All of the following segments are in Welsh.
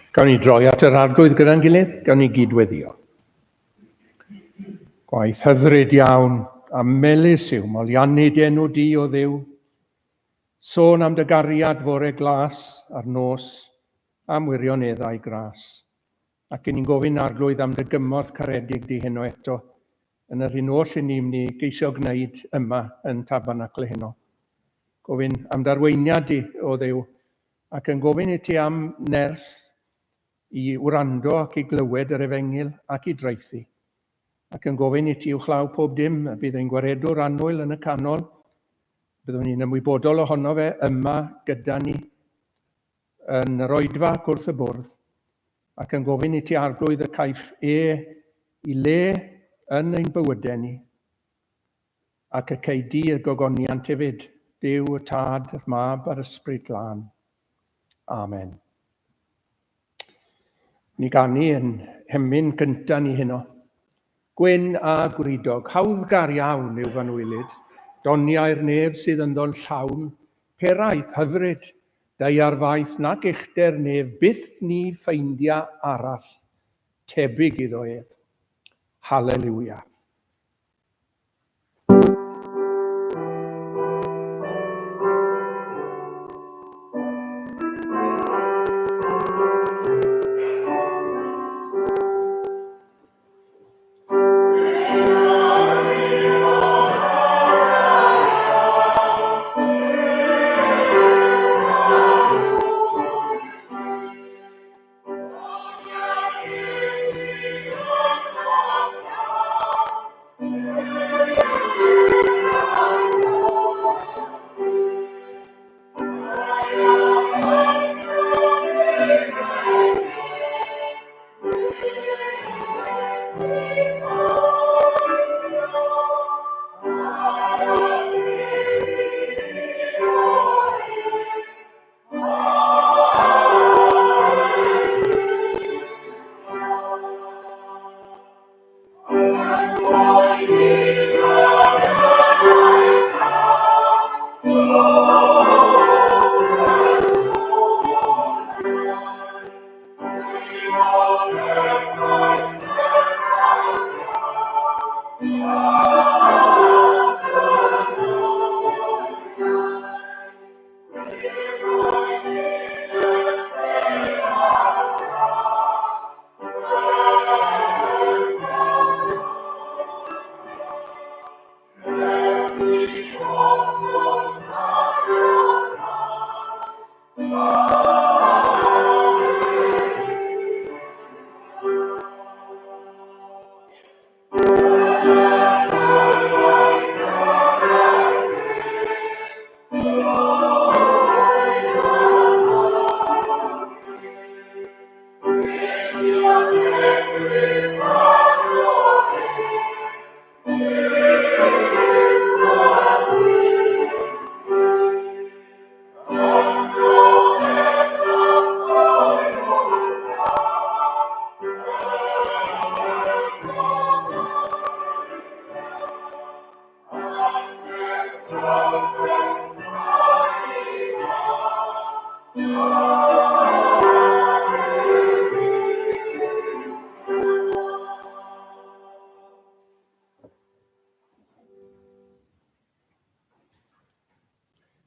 Gawn ni droi at yr arglwydd gyda'n gilydd, gawn ni gydweddio. Gwaith hyfryd iawn a melys yw molianid enw di o Dduw. Sôn am dy gariad fore glas a'r nos am wirioneddau gras. Ac yn ni'n gofyn arglwydd am dy gymorth caredig di heno eto yn yr hyn oll i ni'n geisio gwneud yma yn Tabernacl heno. Gofyn am darweiniad di o Dduw ac yn gofyn i ti am nerth i wrando ac i glywed yr efengil ac i dreithi. Ac yn gofyn i ti uwchlaw pob dim, a bydd ein gwaredwr annwyl yn y canol. Byddwn ni'n ymwybodol ohono fe yma gyda ni yn yr oedfa wrth y bwrdd. Ac yn gofyn i ti arglwydd y caiff i le yn ein bywydau ni. Ac y cei di y gogoniant hefyd, Duw y Tad, yr Mab a'r Ysbryd Glân. Amen. Ni ganu yn hemyn cynta ni heno. Gwyn a gwridog, hawddgar iawn yw fanwylid, doniau'r nef sydd ynddo'n llawn, peraeth hyfryd, dau ar faith nac uchder nef, byth ni ffeindia arall, tebyg iddo ef. Halleluia.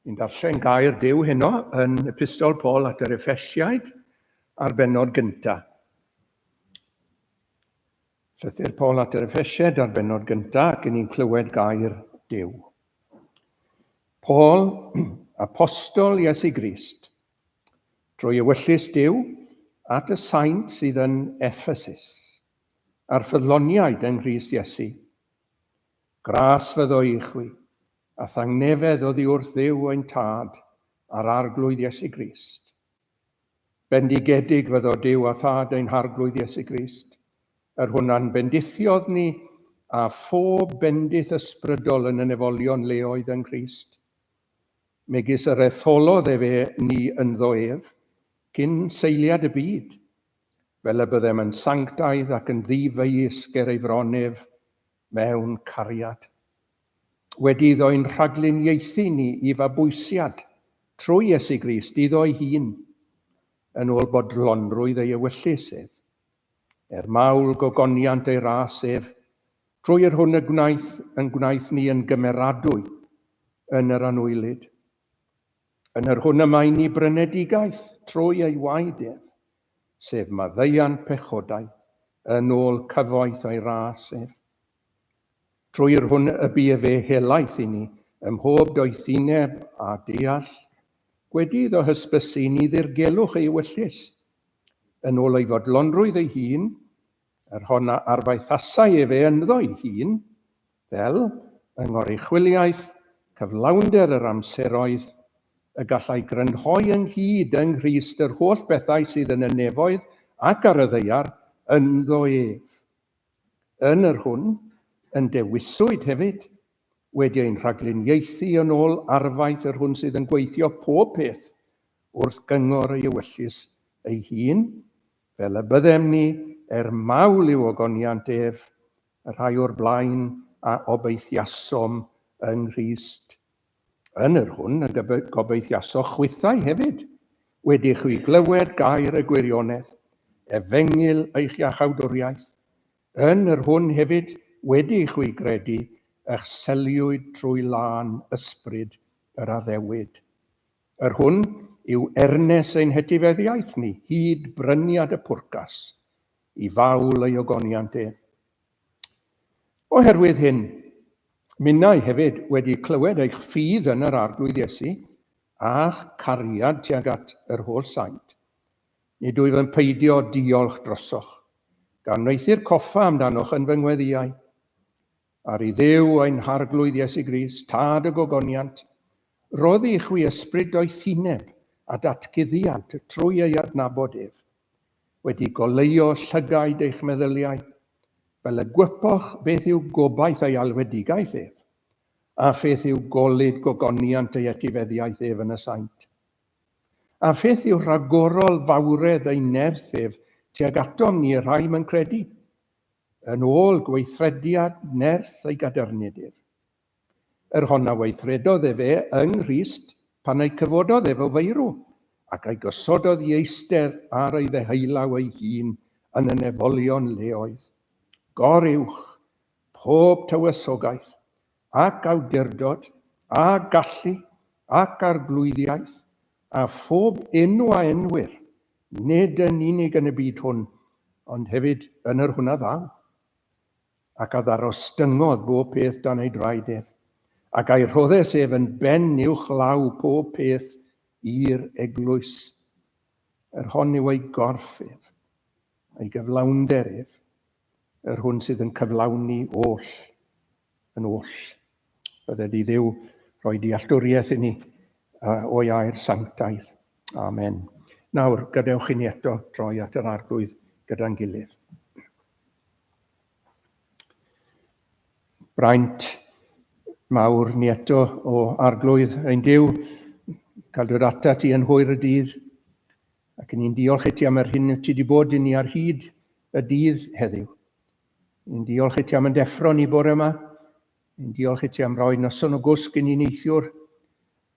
Ni'n darllen gair Duw heno yn Epistol Paul at yr Effesiaid a'r bennod gynta. Llythyr Paul at yr Effesiaid a'r bennod gynta ac ni'n clywed gair Duw. Paul, apostol Iesu Grist, drwy ewyllys Duw at y saint sydd yn Ephesus, a'r ffyddloniaid yng Nghrist Iesu. Gras fyddo i chwi, a thangnefedd oddi wrth Dduw ein Tad a'r arglwydd Iesu Grist. Bendigedig fyddo Duw a Thad ein harglwydd Iesu Grist, hwnna'n bendithiodd ni a phob bendith ysbrydol yn y nefolion leoedd yn Grist. Megis yr etholodd fe ni ynddo ef, cyn seiliad y byd, fel y byddem yn sanctaidd ac yn ddifeus ger ei fronef mewn cariad. Wedi iddo'n rhagluniaethu ni I fabwysiad trwy Iesu Grist iddo'i hun, yn ôl bodlonrwydd ei ewyllus ef. Mawl gogoniant ei ras ef, trwy'r hwn y gwnaeth ni yn gymeradwy yn yr anwylid. Yn yr hwn y mae ni brynedigaeth trwy ei waed ef, sef maddeuant pechodau yn ôl cyfoeth ei ras ef. Trwy'r hwn y bu fe helaeth i ni ym mhob doethineb a deall, gwedidd o hysbysu ni ddirgelwch ei ewyllus, yn ôl ei fodlonrwydd ei hun, yr hon arfaethasau ef ynddo ei hun, fel yng ngoruchwiliaeth, cyflawnder yr amseroedd, y gallai grynhoi ynghyd yng Nghrist yr holl bethau sydd yn y nefoedd ac ar y ddaear ynddo ef. Yn yr hwn, yn dewiswyd hefyd, wedi ein rhagluniaethu yn ôl arfaeth yr hwn sydd yn gweithio pob peth wrth gyngor ei ewyllus ei hun, fel y byddem ni mawl i'w ogoniant ef, y rhai o'r blaen a obeithiasom yng Nghrist. Yn yr hwn, y gobeithiaso chwythau hefyd, wedi chwi glywed gair y gwirionedd, efengil eich iachawdwriaeth. Yn yr hwn hefyd, wedi chwi gredu, eich seliwyd trwy lan ysbryd yr addewid. Yr hwn yw ernes ein hetifeddiaeth ni, hyd bryniad y pwrcas, i fawl ei ogoniant ef. Oherwydd hyn, minnau hefyd wedi clywed eich ffydd yn yr arglwydd Iesu, a'ch cariad tuag at yr holl saint. Nid wyf yn peidio diolch drosoch, gan wneithi'r coffa amdanoch yn fy ngweddiau. Ar i Dduw ein harglwydd Iesu Grist, tad y gogoniant, roddi i chwi ysbryd doethineb a datguddiad trwy ei adnabod ef, wedi goleio llygaid eich meddyliau, fel y gwypoch beth yw gobaith ei alwedigaeth ef, a pheth yw golyd gogoniant ei etifeddiaeth ef yn y saint. A pheth yw rhagorol fawredd ei nerth ef tuag atom ni rhai mewn credu, yn ôl gweithrediad nerth ei gadernid ef. Yr honna weithredodd ef yng Nghrist pan ei cyfododd ef o feirw, ac ei gosododd i eister ar ei ddeheulaw ei hun yn y nefolion leoedd. Goruwch pob tywysogaeth, ac awdurdod, a gallu, ac arglwyddiaeth, a phob enw a enwyr, nid yn unig yn y byd hwn, ond hefyd yn yr hwnna ddaw. Ac a ddarostyngodd bob peth dan ei draed ef, ac a'i rhoddes ef yn ben uwch law pob peth i'r eglwys. Yr hon yw ei gorff ef, ei gyflawnder ef, yr hwn sydd yn cyflawni oll yn oll. Bydde di Dduw roi dealltwriaeth i ni o iair sanctaidd. Amen. Nawr, gadewch i ni eto droi at yr arglwydd gyda'n gilydd. Braint mawr ni eto o arglwydd ein Duw, cael dod ata ti yn hwyr y dydd, ac ni'n diolch i ti am yr hyn ti wedi bod i ni ar hyd y dydd heddiw. Ni'n diolch i ti am yn deffro ni bore yma, ni'n diolch i ti am roi noson o gwsg i ni neithiwr,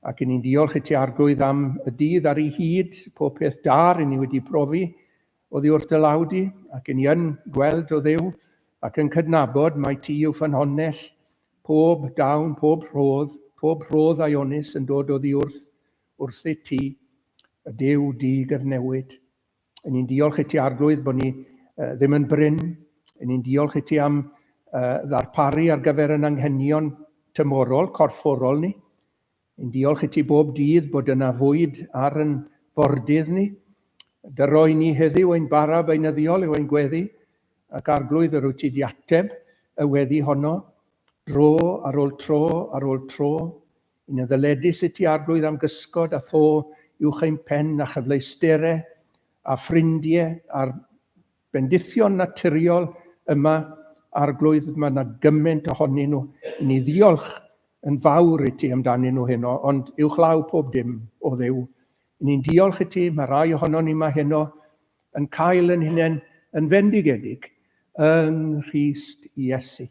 ac ni'n diolch i ti arglwydd am y dydd ar ei hyd, pob peth dar i ni wedi profi oddi wrth dy lawdi, ac ni yn gweld o Dduw, ac yn cydnabod mai ti yw ffynhonnell pob dawn, pob rhodd aionus yn dod oddi wrth i ti, y Duw di-gyfnewid. Ni'n diolch i ti arglwydd bod ni ddim yn bryn, ni'n diolch i ti am ddarparu ar gyfer yn anghenion tymorol, corfforol ni. Ni'n diolch i ti bob dydd bod yna fwyd ar yn fordydd ni. Dyroi ni heddiw ein bara beunyddiol yw ein gweddi, ac arglwydd yr wyt ti di ateb y weddi honno, dro ar ôl tro ar ôl tro. Un y ddyledus i ti arglwydd am gysgod a tho uwch ein pen a chyfleusterau a ffrindiau a'r bendithion naturiol yma arglwydd. Mae yna gymaint ohonyn nhw. Ni ddiolch yn fawr i ti amdanyn nhw heno, ond uwchlaw pob dim o Dduw. Ni'n diolch i ti, mae rai ohono ni yma heno yn cael yn hunain yn fendigedig yng Nghrist Iesu.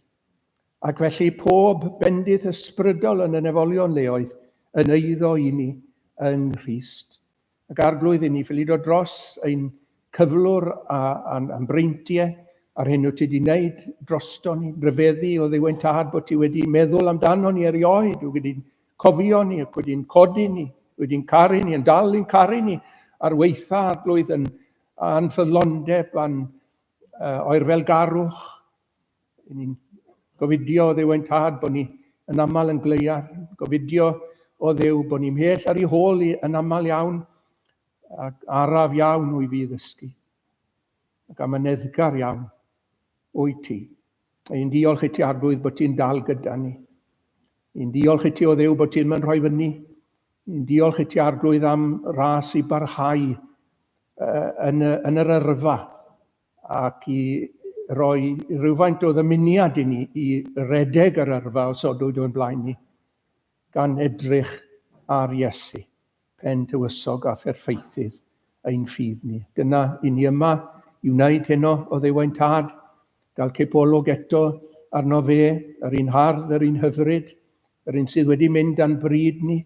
Ac felly pob bendith ysbrydol yn y nefolion leoedd yn eiddo i ni yng Nghrist. Ac arglwydd i ni ffili dod dros ein cyflwr a'n breintiau ar hyn wyt ti wedi wneud drosto ni, rhyfeddu o ddiwentad bod ti wedi meddwl amdano ni erioed, wedi'n cofio ni ac wedi'n codi ni, wedi'n caru ni, yn dal i'n caru ni ar weitha arglwydd yn anffyddlondeb, oerfelgarwch. Ni'n gofidio o ddiwentad bod ni yn aml yn gleiar, gofidio o Dduw bod ni'n mhell ar ei hôl i yn aml iawn ac araf iawn o'i fi ddysgu. Ac am yneddgar iawn o'i ti. I'n diolch i ti arglwydd bod ti'n dal gyda ni. I'n diolch i ti o Dduw bod ti'n mynd rhoi fyny. I'n diolch i ti arglwydd am ras i barhau yn yr yrfa ac i roi rhywfaint o ddymuniad i ni i redeg yr yrfa o sodwyd o'n blaen ni gan edrych ar Iesu, pen tywysog a pherffeithydd ein ffydd ni. Dyna i ni yma i wneud heno o ddiwentad, gael cipolwg eto arno fe, yr un hardd, yr un hyfryd, yr un sydd wedi mynd a'n bryd ni.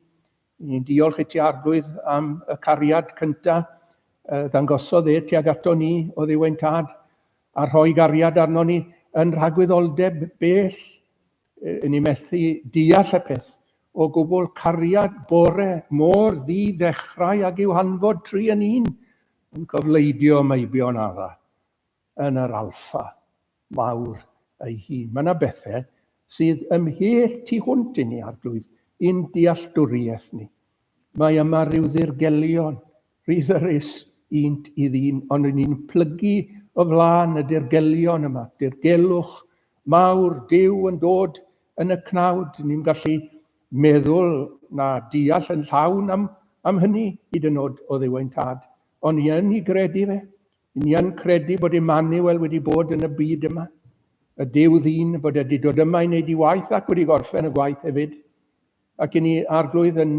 Ni'n diolch i ti arglwydd am y cariad cyntaf, ddangosodd e tuag ato ni o ddiwentad, a rhoi gariad arno ni yn rhagwyddoldeb bell. Ni'n methu deall y peth o gwbl cariad bore mor ddi-ddechrau ag i'w hanfod 3 yn 1 yn cofleidio meibion adda yn yr alffa mawr ei hun. Mae yna bethau sydd ymhell tu hwnt i ni arglwydd i'n dealltwriaeth ni. Mae yma rhyw ddirgelion, rhyddyrus unt i ddyn, ond ni'n plygu o flaen y dirgelion yma, dirgelwch mawr, Duw yn dod yn y cnawd. Ni'n gallu meddwl na deall yn llawn am hynny hyd yn oed o ddiwentad. Ond ni yn ei gredu fe. Ni yn credu bod Emmanuel wedi bod yn y byd yma. Y Duw ddyn bod wedi dod yma i wneud ei waith ac wedi gorffen y gwaith hefyd. Ac i ni arglwydd yn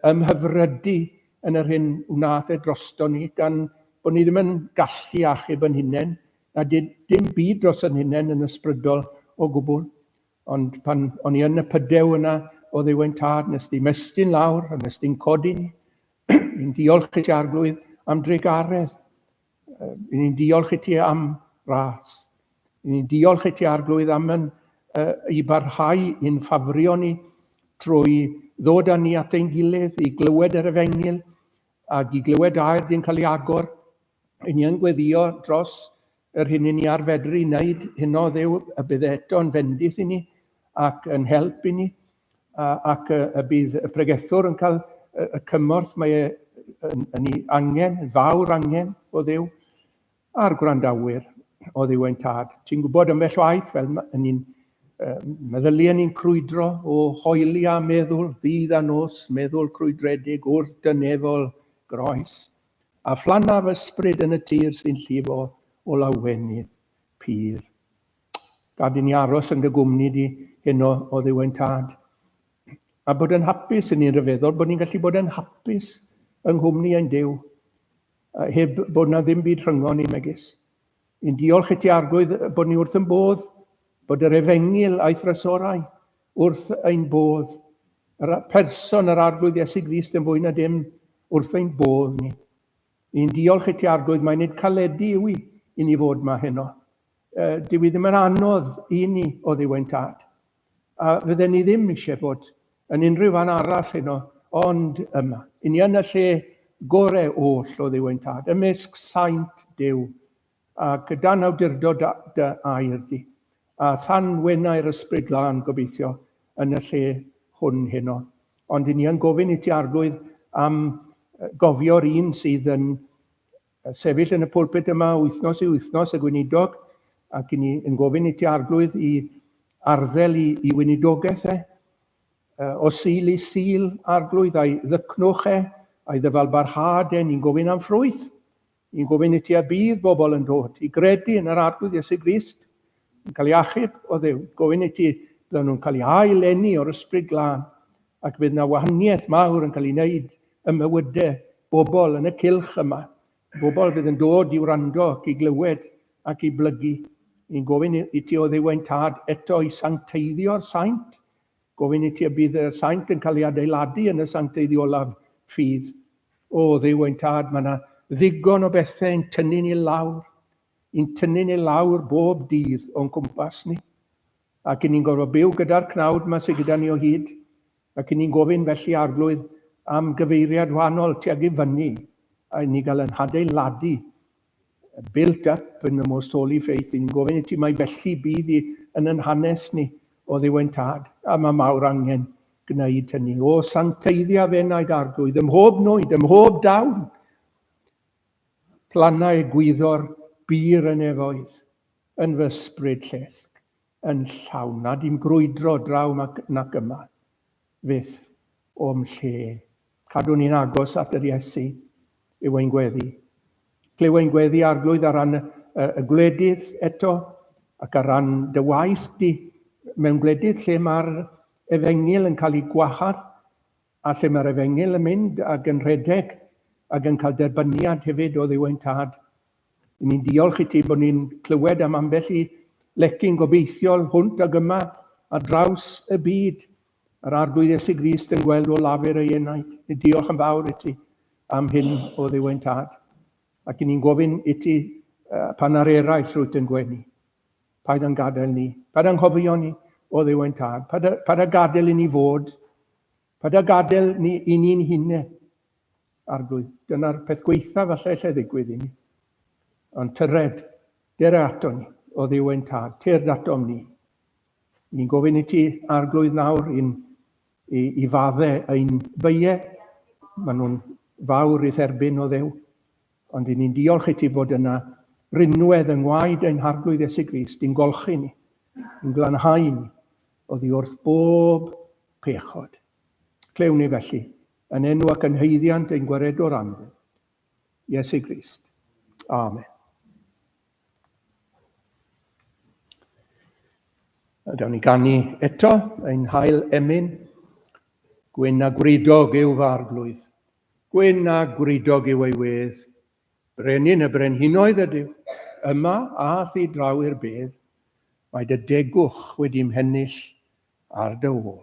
ymhyfrydu yn yr hyn wnaeth e drosto ni, gan bod ni ddim yn gallu achub yn hunain, a dim byd dros yn hunain yn ysbrydol o gwbl. Ond pan o'n i yn y pydew yna o ddiwentad, nes di mestyn lawr, a nes di'n codi ni. Ni'n diolch i ti arglwydd am dreigaredd. Ni'n diolch i ti am ras. Ni'n diolch i ti arglwydd am i barhau i'n ffafrio ni trwy ddod â ni at ein gilydd, i glywed yr efengil, ac i glywed air di'n cael ei agor. Ni'n gweddio dros yr hyn i ni arfedru i wneud hynno Dduw, y bydd eto yn fendith i ni ac yn help i ni, ac y bydd y pregethwr yn cael y cymorth mae yn ei angen, yn fawr angen o Dduw, a'r gwrandawyr o ddiwentad. Ti'n gwybod ambell waith, fel ni'n meddyliau ni'n crwydro o hoeli a meddwl, ddydd a nos, meddwl crwydredig, wrth dynefol groes, a phlanaf ysbryd yn y tir sy'n llifo o lawenydd pyr. Gad i ni aros yn dy gwmni di heno o ddiwentad. A bod yn hapus yn ni'n ryfeddol, bod ni'n gallu bod yn hapus yng nghwmni ein Duw, heb bod na ddim byd rhyngon i megis. Ni'n diolch i ti arglwydd bod ni wrth yn bodd, bod yr efengil a'i thrysorau wrth ein bodd. Yr person, yr arglwydd Iesu Grist yn fwy na dim wrth ein bodd ni. Ni'n diolch i ti arglwydd, mae'n nid caledu yw i ni fod yma heno. Dyw i ddim yn anodd i ni o ddiwentad. A fydden ni ddim eisiau bod yn unrhyw fan arall heno, ond yma. I ni yn y lle gorau oll o ddiwentad, ymysg saint Duw, ac dan awdurdod dy air di, a than wenau'r ysbryd glân gobeithio yn y lle hwn heno. Ond i ni yn gofyn i ti arglwydd am gofio'r un sydd yn sefyll yn y pwlpit yma wythnos i wythnos y gweinidog, ac i ni yn gofyn i ti arglwydd i arddel i weinidogaeth o sil i sil arglwydd a'i ddycnwch a'i ddyfalbarhad ni'n gofyn am ffrwyth. Ni'n gofyn i ti a bydd bobl yn dod i gredu yn yr arglwydd Iesu Grist, yn cael ei achub o Dduw. Gofyn i ti bydden nhw'n cael ei aileni o'r ysbryd glân, ac bydd yna wahaniaeth mawr yn cael ei wneud ym mywydau bobl yn y cylch yma. Bobl fydd yn dod i wrando ac i glywed ac i blygu. Ni'n gofyn i ti o ddiwentad eto i sancteiddio'r saint. Gofyn i ti a bydd y saint yn cael ei adeiladu yn y sancteiddiolaf ffydd O Dduw ein tad, mae yna ddigon o bethau yn tynnu ni lawr, bob dydd o'n cwmpas ni. Ac ni'n gorfod byw gyda'r cnawd yma sydd gyda ni o hyd, ac ni'n gofyn felly arglwydd am gyfeiriad wahanol tuag i fyny, a ni gael yn adeiladu, built up in the most holy faith. Ni'n gofyn i ti mai felly bydd i yn yn hanes ni o Dduw ein tad, a mae mawr angen gwneud hynny. O sancteiddia fe naid arglwydd, ym mhob nwyd, ym mhob dawn, planau gwyddor bir yn efoedd, yn fy ysbryd llesg, yn llawn, na dim grwydro draw nac yma, fydd o'm lle. Cadw ni'n agos at yr Iesu, yw ein gweddi. Clyw ein gweddi arglwydd ar ran y gwledydd eto, ac ar ran dy waith di, mewn gwledydd lle mae'r efengil yn cael ei gwahardd, a lle mae'r efengil yn mynd ac yn rhedeg ac yn cael derbyniad hefyd o Dduw ein tad. Ni'n diolch i ti bod ni'n clywed am ambell i lecyn gobeithiol hwnt ag yma ar draws y byd. Yr arglwydd Iesu Grist yn gweld o lafur ei enaid. Ni'n diolch yn fawr i ti am hyn o Dduw ein tad. Ac ni'n gofyn i ti pan ar eraill rwyt yn gwenu. Paid yn gadael ni, paid yn nghofio ni o Dduw ein tad. Paid a gadael i ni fod, paid a gadael ni i ni'n hunain. Arglwydd, dyna'r peth gweitha falle lle ddigwydd i ni. Ond tyred, der ato ni o Dduw ein tad, tyrd atom ni. Ni'n gofyn i ti arglwydd nawr i faddau ein beiau. Maen nhw'n fawr i dderbyn o Dduw. Ond ni'n diolch i ti bod yna rinwedd yng ngwaed ein harglwydd Iesu Grist, i'n golchi ni, i'n glanhau ni, oddi wrth bob pechod. Clewn ni felly, yn enw ac yn heiddiant ein gwaredwr amddiw, Iesu Grist. Amen. A dawn ni ganu eto, ein hael emyn, gwyn a gwridog yw fy arglwydd, gwyn a gwridog yw ei wedd, brenin y brenhinoedd ydyw, yma a thi draw i'r bedd, mae dy degwch wedi'm hennill ar dy ôl.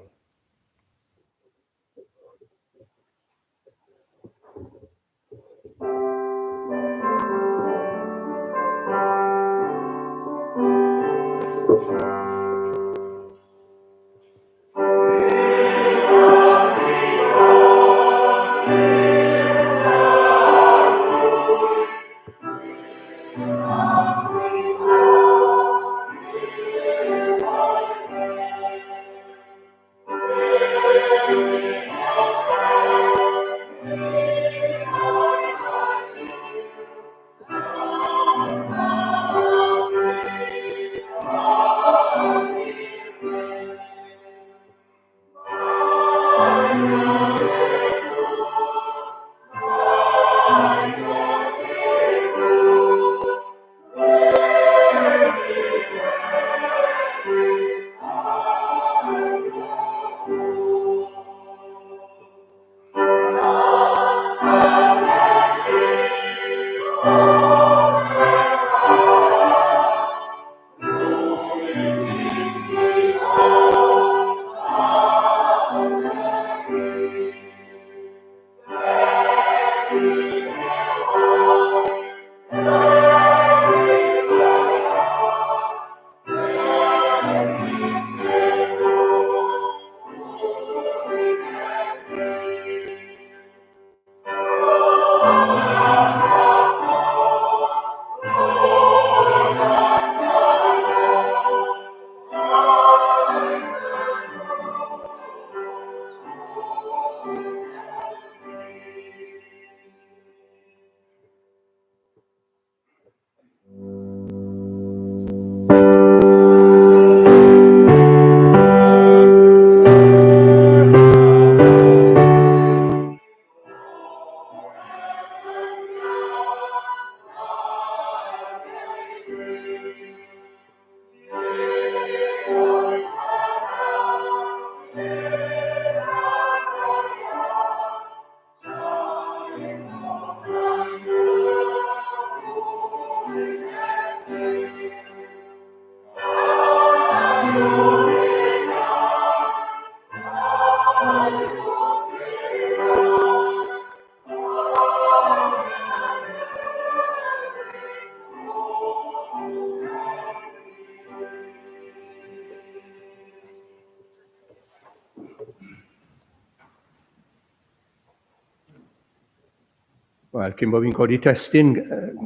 Wel, cyn bod fi'n codi testyn,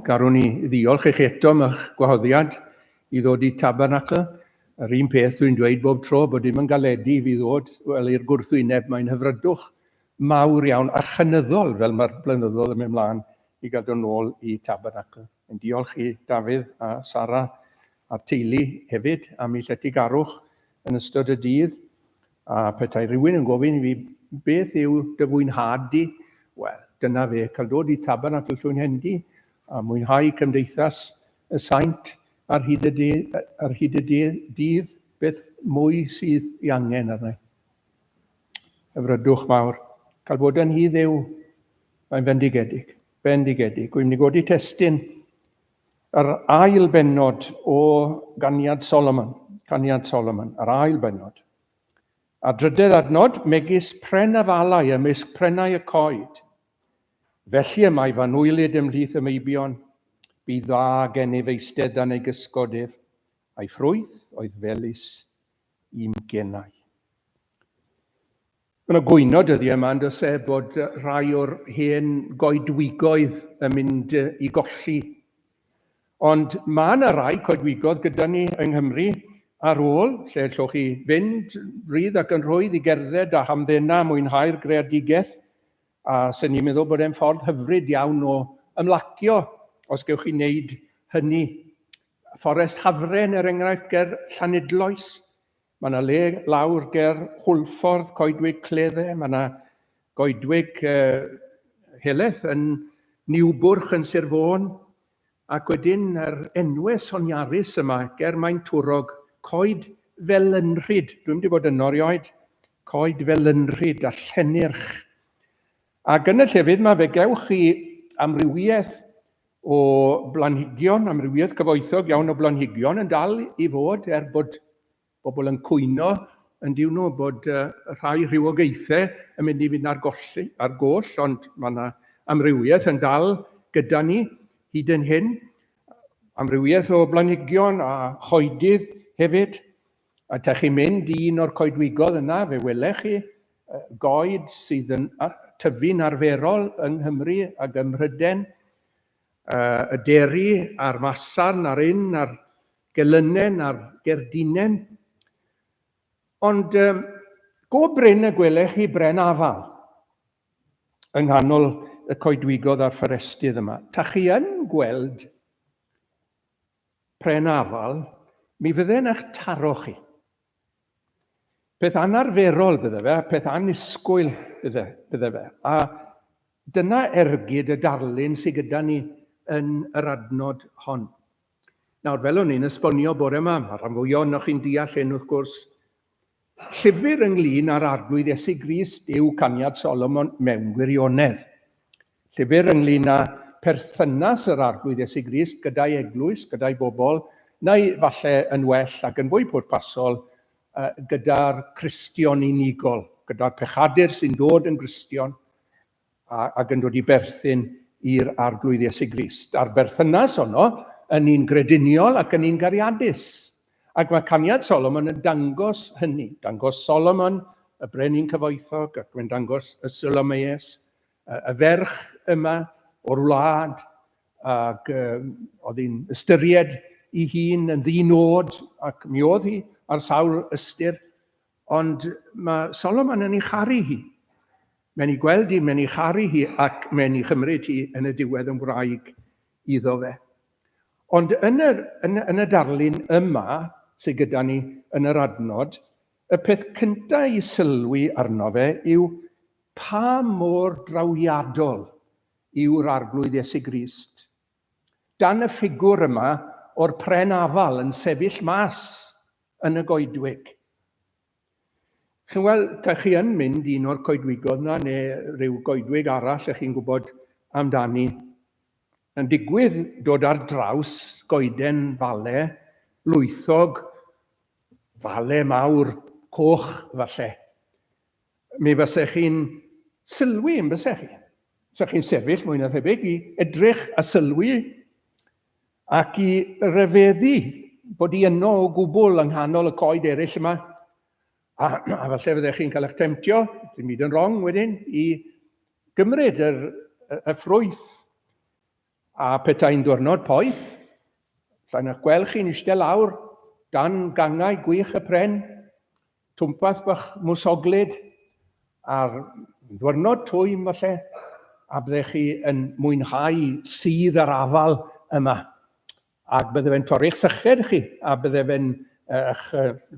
garwn ni ddiolch eich eto am eich gwahoddiad i ddod i Tabernacl. Yr un peth dwi'n dweud bob tro bod dim yn galedu fi ddod i'r gwrthwyneb. Mae'n hyfrydwch mawr iawn a chynyddol fel mae'r blynyddoedd yn mynd mlaen i gael dod nôl i Tabernacl. Yn diolch i Dafydd a Sara a'r teulu hefyd am ei lletygarwch yn ystod y dydd. A petai rhywun yn gofyn i fi beth yw dy fwynhad di, wel, dyna fe, cael dod i Tabernacl Llwynhendy a mwynhau cymdeithas y saint ar hyd y dydd, beth mwy sydd ei angen arna. Hyfrydwch mawr. Cael bod yn hyd Dduw, mae'n fendigedig. Bendigedig. Wy'n mynd i godi testyn yr ail bennod o Ganiad Solomon. Caniad Solomon, yr ail bennod. A drydedd adnod, megis prenafalau ymysg prenau y coed. Felly y mae fan wylid ymhlith y meibion, bydd dda gennyf eistedd dan ei gysgodif, a'i ffrwyth oedd felys i'm genau. Mae'n gwyno dyddi yma yn dysau bod rhai o'r hen goedwigoedd yn mynd i golli. Ond mae yna rai coedwigoedd gyda ni yng Nghymru ar ôl, lle allwch chi fynd rydd ac yn rhwydd i gerdded a hamddenna mwynhau'r greadigaeth, a sy'n ni'n meddwl bod e'n ffordd hyfryd iawn o ymlacio os gewch chi wneud hynny. Fforest Hafren er enghraifft ger Llanidloes, mae yna le lawr ger Hwlffordd, coedwig Cleddau, mae yna goedwig heleth yn Niwbwrch yn Sir Fôn, ac wedyn yr enwau soniarus yma ger Maen Twrog, coed felynrhyd, dwi'n wedi bod yno erioed, coed felynrhyd a llenyrch. Ac yn y llefydd mae fe gewch chi amrywiaeth o blanhigion, amrywiaeth cyfoethog iawn o blanhigion yn dal i fod bod bobl yn cwyno yn diwno bod rhai rhywogaethau yn mynd i fynd ar goll, ond mae yna amrywiaeth yn dal gyda ni hyd yn hyn. Amrywiaeth o blanhigion a choedydd hefyd. A ta chi'n mynd i un o'r coedwigoedd yna, fe welech chi goed sydd yn tyfu'n arferol yng Nghymru ac ym Mhryden, y deri a'r masarn a'r ynn a'r gelynen a'r gerdinen. Ond go bryn y gwelech chi bren afal yng nghanol y coedwigoedd a'r fforestydd yma. Ta chi yn gweld pren afal, mi fydde'n eich taro chi. Peth anarferol bydde fe, peth anisgwyl bydde fe. A dyna ergyd y darlun sydd gyda ni yn yr adnod hon. Nawr, fel o'n i'n esbonio bore yma, mae'r rhan fwyaf ohonoch chi'n deall hyn wrth gwrs, llyfr ynglyn â'r arglwydd Iesu Grist yw Caniad Solomon mewn gwirionedd. Llyfr ynglyn â perthynas yr arglwydd Iesu Grist gyda'i eglwys, gyda'i bobl, neu falle yn well ac yn fwy pwrpasol gyda'r Cristion unigol, gyda'r pechadur sy'n dod yn Gristion ac yn dod i berthyn i'r arglwydd Iesu Grist. A'r berthynas honno yn un grediniol ac yn un gariadus. Ac mae Caniad Solomon yn dangos hynny. Dangos Solomon, y brenin cyfoethog, ac mae'n dangos y Solomeus, y ferch yma o'r wlad, ac oedd hi'n ystyried ei hun yn ddinod, ac mi oedd hi ar sawl ystyr, ond mae Solomon yn ei charu hi. Mae'n ei gweld hi, mae'n ei charu hi, ac mae'n ei chymryd hi yn y diwedd yn wraig iddo fe. Ond yn y darlun yma, sydd gyda ni yn yr adnod, y peth cyntaf i sylwi arno fe yw pa mor drawiadol yw'r arglwydd Iesu Grist. Dan y ffigwr yma o'r pren afal yn sefyll mas yn y goedwig. Chi'n weld, ta chi yn mynd un o'r coedwigoedd yna, neu ryw goedwig arall ych chi'n gwybod amdani, yn digwydd dod ar draws goeden fale, lwythog, fale mawr, coch falle. Mi fysech chi'n sylwi yn bysech chi. Fysech chi'n sefyll mwy na thebyg i edrych a sylwi ac i ryfeddu bod hi yno o gwbl yng nghanol y coed eraill yma. A falle fyddech chi'n cael eich temtio, dim byd yn wrong wedyn, i gymryd yr y ffrwyth. A petai'n diwrnod poeth, lla'n eich gweld chi'n eistedd lawr dan gangau gwych y pren, twmpath bach mwsoglyd, a'r ddiwrnod twym falle, a byddech chi yn mwynhau sydd yr afal yma. Ac bydde fe'n torri'ch syched chi, a bydde fe'n eich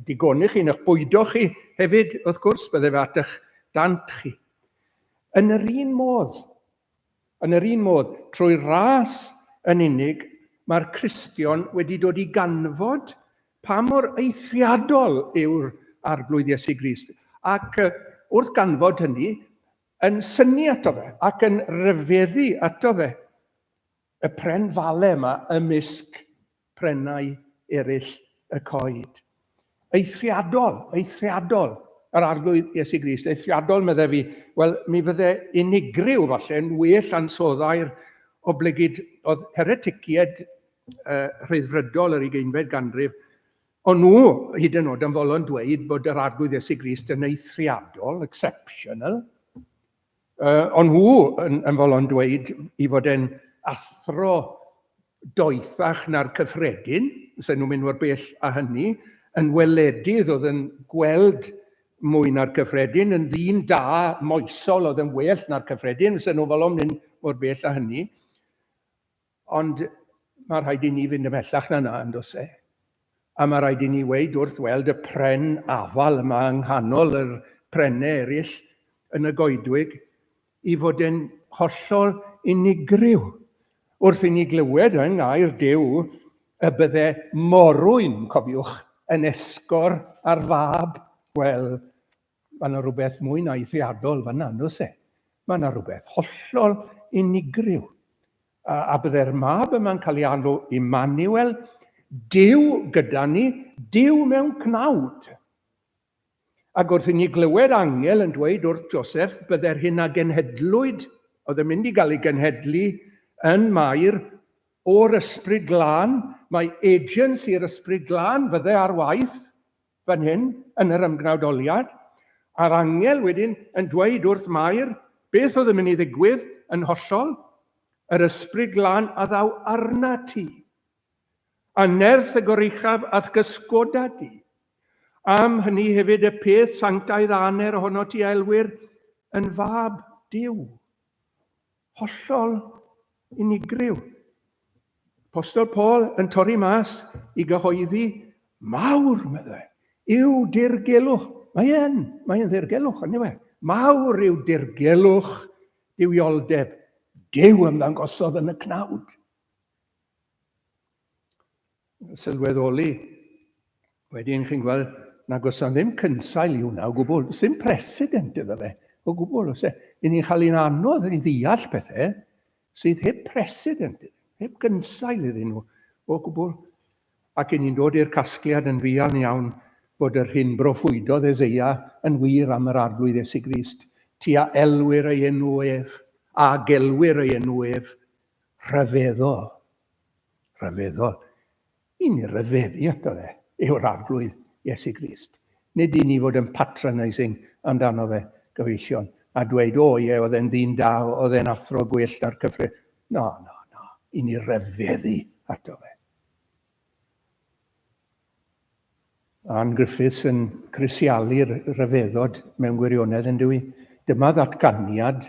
digonu chi'n eich bwydo chi hefyd, wrth gwrs, bydde fe at eich dant chi. Yn yr un modd, trwy ras yn unig, mae'r Cristion wedi dod i ganfod pa mor eithriadol yw'r arglwydd Iesu Grist. Ac wrth ganfod hynny, yn syni ato fe, ac yn ryfeddu ato fe, y pren fale yma ymysg prenau eraill y coed. Eithriadol, yr arglwydd Iesu Grist, eithriadol medde fi, wel, mi fydde unigryw falle yn well ansoddair o blygyd oedd hereticied rhyddfrydol yr 18fed ganrif, ond nhw hyd yn oed yn fodlon dweud bod yr arglwydd Iesu Grist yn eithriadol, exceptional, ond nhw yn fodlon dweud i fod e'n athro doethach na'r cyffredin, sy'n nhw'n mynd mor bell a hynny, yn weledydd oedd yn gweld mwy na'r cyffredin, yn ddyn da, moesol oedd yn well na'r cyffredin, sy'n nhw'n fodlon mynd mor bell a hynny. Ond mae rhaid i ni fynd ymhellach na yn dos e. A mae rhaid i ni weid wrth weld y pren afal yma yng nghanol yr prennau eraill yn y goedwig i fod yn hollol unigryw. Wrth i ni glywed yng ngair Duw y bydde morwyn, cofiwch, yn esgor ar fab. Wel, mae yna rhywbeth mwy na eithriadol fan'na, nos e. Mae yna rhywbeth hollol unigryw. A bydde'r mab yma'n cael ei alw Emmanuel, Duw gyda ni, Duw mewn cnawd. Ac wrth i ni glywed angel yn dweud wrth Joseph, bydde'r hyn a genhedlwyd, oedd yn mynd i gael ei genhedlu yn Mair o'r ysbryd glân, mae agents i'r ysbryd glân fydde ar waith fan hyn, yn yr ymgnawdoliad, a'r angel wedyn yn dweud wrth Mair, beth oedd yn mynd i ddigwydd yn hollol, yr ysbryd glân a ddaw arna ti, a nerth y goruchaf ath gysgoda di. Am hynny hefyd y peth sanctaidd aner ohono ti elwyr yn fab Duw. Hollol unigryw. Apostol Paul yn torri mas i gyhoeddi mawr, meddai, yw dirgelwch. Mae'n ddirgelwch, yna fe. Mawr yw dirgelwch diwioldeb. Duw ymddangosodd yn y cnawd. Sylweddoli, wedyn chi'n gweld, nag os am ddim cynsail i hwnna o gwbl, sy'n precedent iddo fe, o gwbl. Os i ni'n cael ein anodd yn ddeall pethau sydd heb precedent, heb gynsail iddyn nhw o gwbl. Ac i ni'n dod i'r casgliad yn fuan iawn bod yr hyn broffwydodd Eseia yn wir am yr arglwydd Iesu Grist. Tua elwyr ei enw ef, a gelwyr ei enw ef, rhyfeddol. Rhyfeddol. I ni rhyfeddu ato fe, yw'r arglwydd Iesu Grist. Nid i ni fod yn patronising amdano fe, gyfeillion, a dweud, o ie, oedd e'n ddyn da, oedd e'n athro gwyllt ar cyffred. No. I ni rhyfeddu ato fe. Ann Griffiths yn crisialu'r rhyfeddod mewn gwirionedd yn dwi. Dyma ddatganiad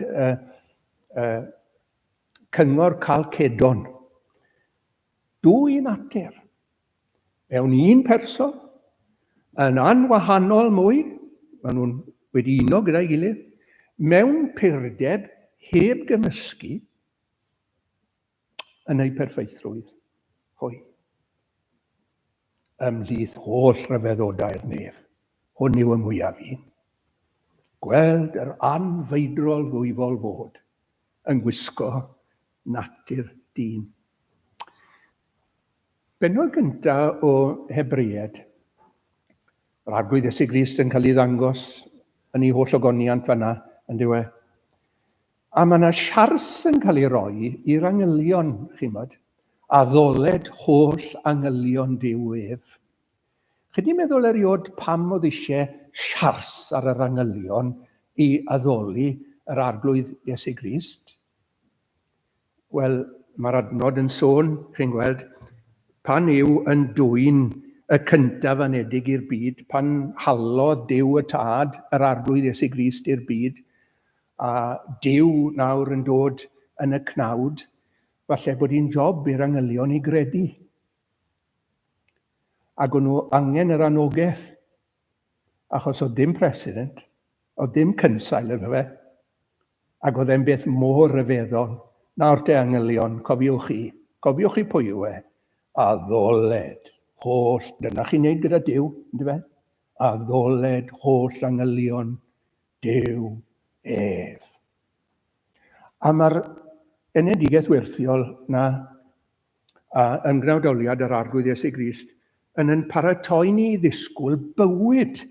cyngor Calcedon. Dwy natur. Mewn un person, yn anwahanol mwy, maen nhw'n wedi uno gyda'i gilydd, mewn purdeb heb gymysgu, yn ei perfeithrwydd. Hwy. Ymhlith holl rhyfeddodau'r nef. Hwn yw y mwyaf un. Gweld yr anfeidrol ddwyfol fod yn gwisgo natur dyn. Benod gyntaf o Hebriaid, yr arglwydd Iesu Grist yn cael ei ddangos yn ei holl ogoniant fan'na, yn diwe. A mae yna siars yn cael ei roi i'r angylion, chimod, a ddoled holl angylion Duw ef. Chydi meddwl eriod pam oedd eisiau siars ar yr angylion i addoli yr arglwydd Iesu Grist? Wel, mae'r adnod yn sôn, chi'n gweld, pan yw yn dwyn y cyntaf anedig i'r byd, pan halodd Duw y Tad, yr arglwydd Iesu Grist i'r byd, a Duw nawr yn dod yn y cnawd, falle bod hi'n job i'r angylion i gredu. Ac o'n nhw angen yr anogaeth, achos oedd dim president, oedd dim cynsail iddo fe, ac oedd e'n beth mor ryfeddol. Nawr te angylion, cofiwch chi pwy yw e, addoled holl, dyna chi'n neud gyda Duw, ynddo fe? Addoled holl angylion Duw ef. A mae'r enedigaeth wirthiol na yn gnawdoliad yr arglwydd Iesu Grist yn paratoi ni i ddisgwyl bywyd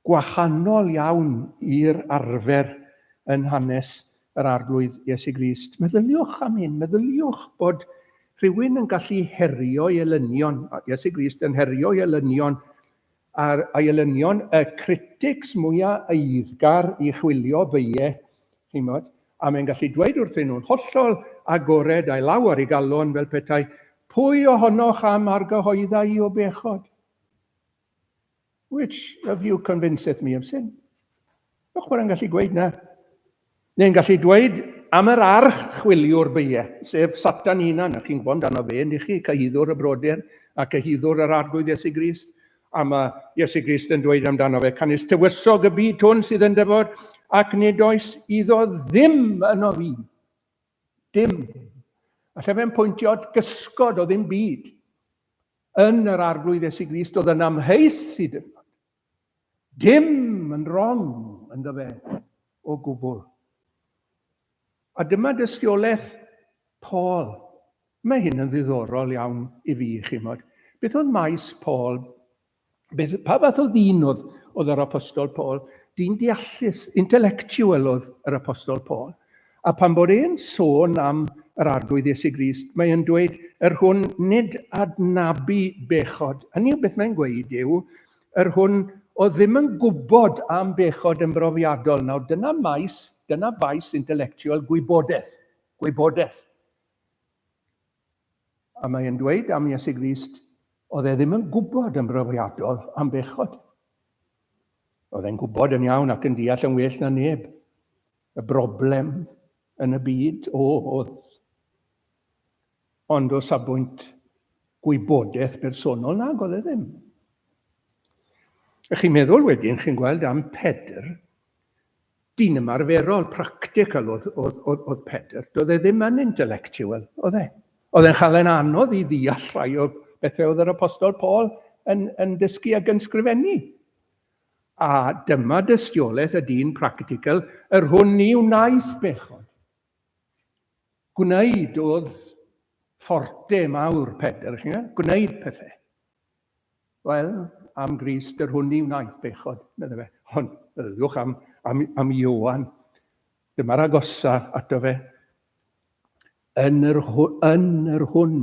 gwahanol iawn i'r arfer yn hanes yr arglwydd Iesu Grist. Meddyliwch am hyn, meddyliwch bod rhywun yn gallu herio i elynion, Iesu Grist yn herio i elynion, a'i elynion y critics mwyaf eiddgar i chwilio beiau, chi'n modd, a mae'n gallu dweud wrthyn nhw'n hollol agored a'i law ar ei galon fel petai, pwy ohonoch am argyhoedda i o bechod? Which of you convinceth me of sin? Doch bod yn gallu gweud na. Neu'n gallu dweud am yr arch chwiliwr beiau, sef Satan hunan, a chi'n gwybod amdano fe, yndych chi, cyhuddwr y brodyr a cyhuddwr yr arglwydd Iesu Grist. A mae Iesu Grist yn dweud amdano fe, canys tywysog y byd hwn sydd yn dyfod, ac nid oes iddo ddim yno fi. Dim. A lle fe'n pwyntio at gysgod o ddim byd yn yr arglwydd Iesu Grist oedd yn amheus i dynod. Dim yn wrong ynddo fe o gwbl. A dyma dystiolaeth Paul. Mae hyn yn ddiddorol iawn i fi, chi'n modd. Beth oedd maes Paul? Pa fath o ddyn oedd yr apostol Paul? Dyn deallus, intellectual oedd yr apostol Paul. A pan bod e'n sôn am yr arglwydd Iesu Grist, mae'n dweud, hwn nid adnabu bechod. Hynny yw beth mae'n gweud yw, hwn o ddim yn gwybod am bechod yn brofiadol. Nawr, dyna faes intellectual gwybodaeth. A mae'n dweud am Iesu Grist, oedd e ddim yn gwybod yn brofiadol am bechod. Oedd e'n gwybod yn iawn ac yn deall yn well na neb. Y broblem yn y byd oedd. Ond o safbwynt gwybodaeth bersonol nag oedd e ddim. Chi'n meddwl wedyn, chi'n gweld am Pedr, dyn ymarferol, practical oedd Pedr. Doedd e ddim yn intellectual, oedd e. Oedd e'n chael yn anodd i ddeall rhai o bethau oedd yr apostol Paul yn dysgu ac yn sgrifennu. A dyma dystiolaeth y dyn practical, hwn ni wnaeth bechod. Gwneud oedd fforte mawr Pedr, gwneud pethau. Wel, am Grist hwn ni wnaeth bechod, medda fe. Ond, meddylwch am Ioan. Dyma'r agosa ato fe. Yn yr hwn,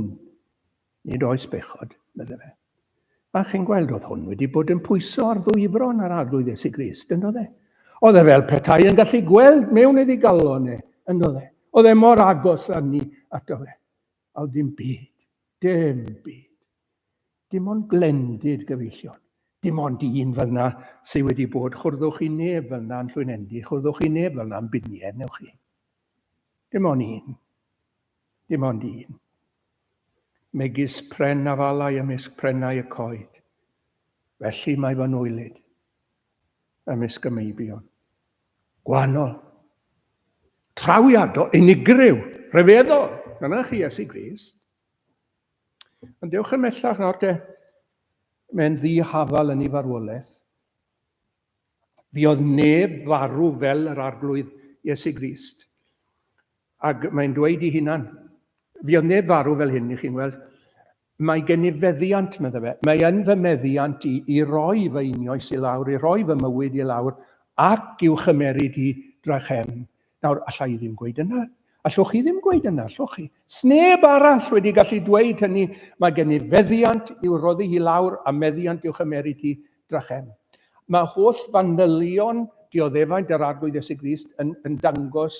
nid oes bechod, medda fe. A chi'n gweld oedd hwn wedi bod yn pwyso ar ddwyfron ar arglwydd Iesu Grist, yn oedd e? Oedd e fel petai yn gallu gweld mewn iddi galon e, yn oedd e? Oedd e mor agos arni ato fe. A dim byd. Dim ond glendid gyfeillion. Dim ond un fel yna sydd wedi bod, chwrddwch i neb fel yna yn llwynendi, chwrddwch i neb fel yna yn biniau, newch chi. Dim ond un. Megis pren a falau ymysg prenau y coed. Felly mae fy nwylid ymysg y meibion. Gwahanol. Trawiadol, unigryw, rhyfeddol. Dyna chi Iesu Grist. Ond dewch yn mellach nawr te, mae'n ddi-hafal yn ei farwolaeth. Fi oedd neb farw fel yr arglwydd Iesu Grist. Ac mae'n dweud i hunan, fi oedd neb farw fel hyn, i chi'n gweld, mae gen i feddiant, medda fe. Mae yn fy meddiant i roi fy unioes i lawr, i roi fy mywyd i lawr, ac i'w chymeryd i drachem. Nawr, allai ddim gweud yna. Allwch chi ddim gweud yna, allwch chi. Sneb arall wedi gallu dweud hynny, mae gen i feddiant i'w roddi hi lawr a meddiant i'w chymeryd i drachem. Mae holl fanylion dioddefaint yr arglwydd Iesu Grist yn dangos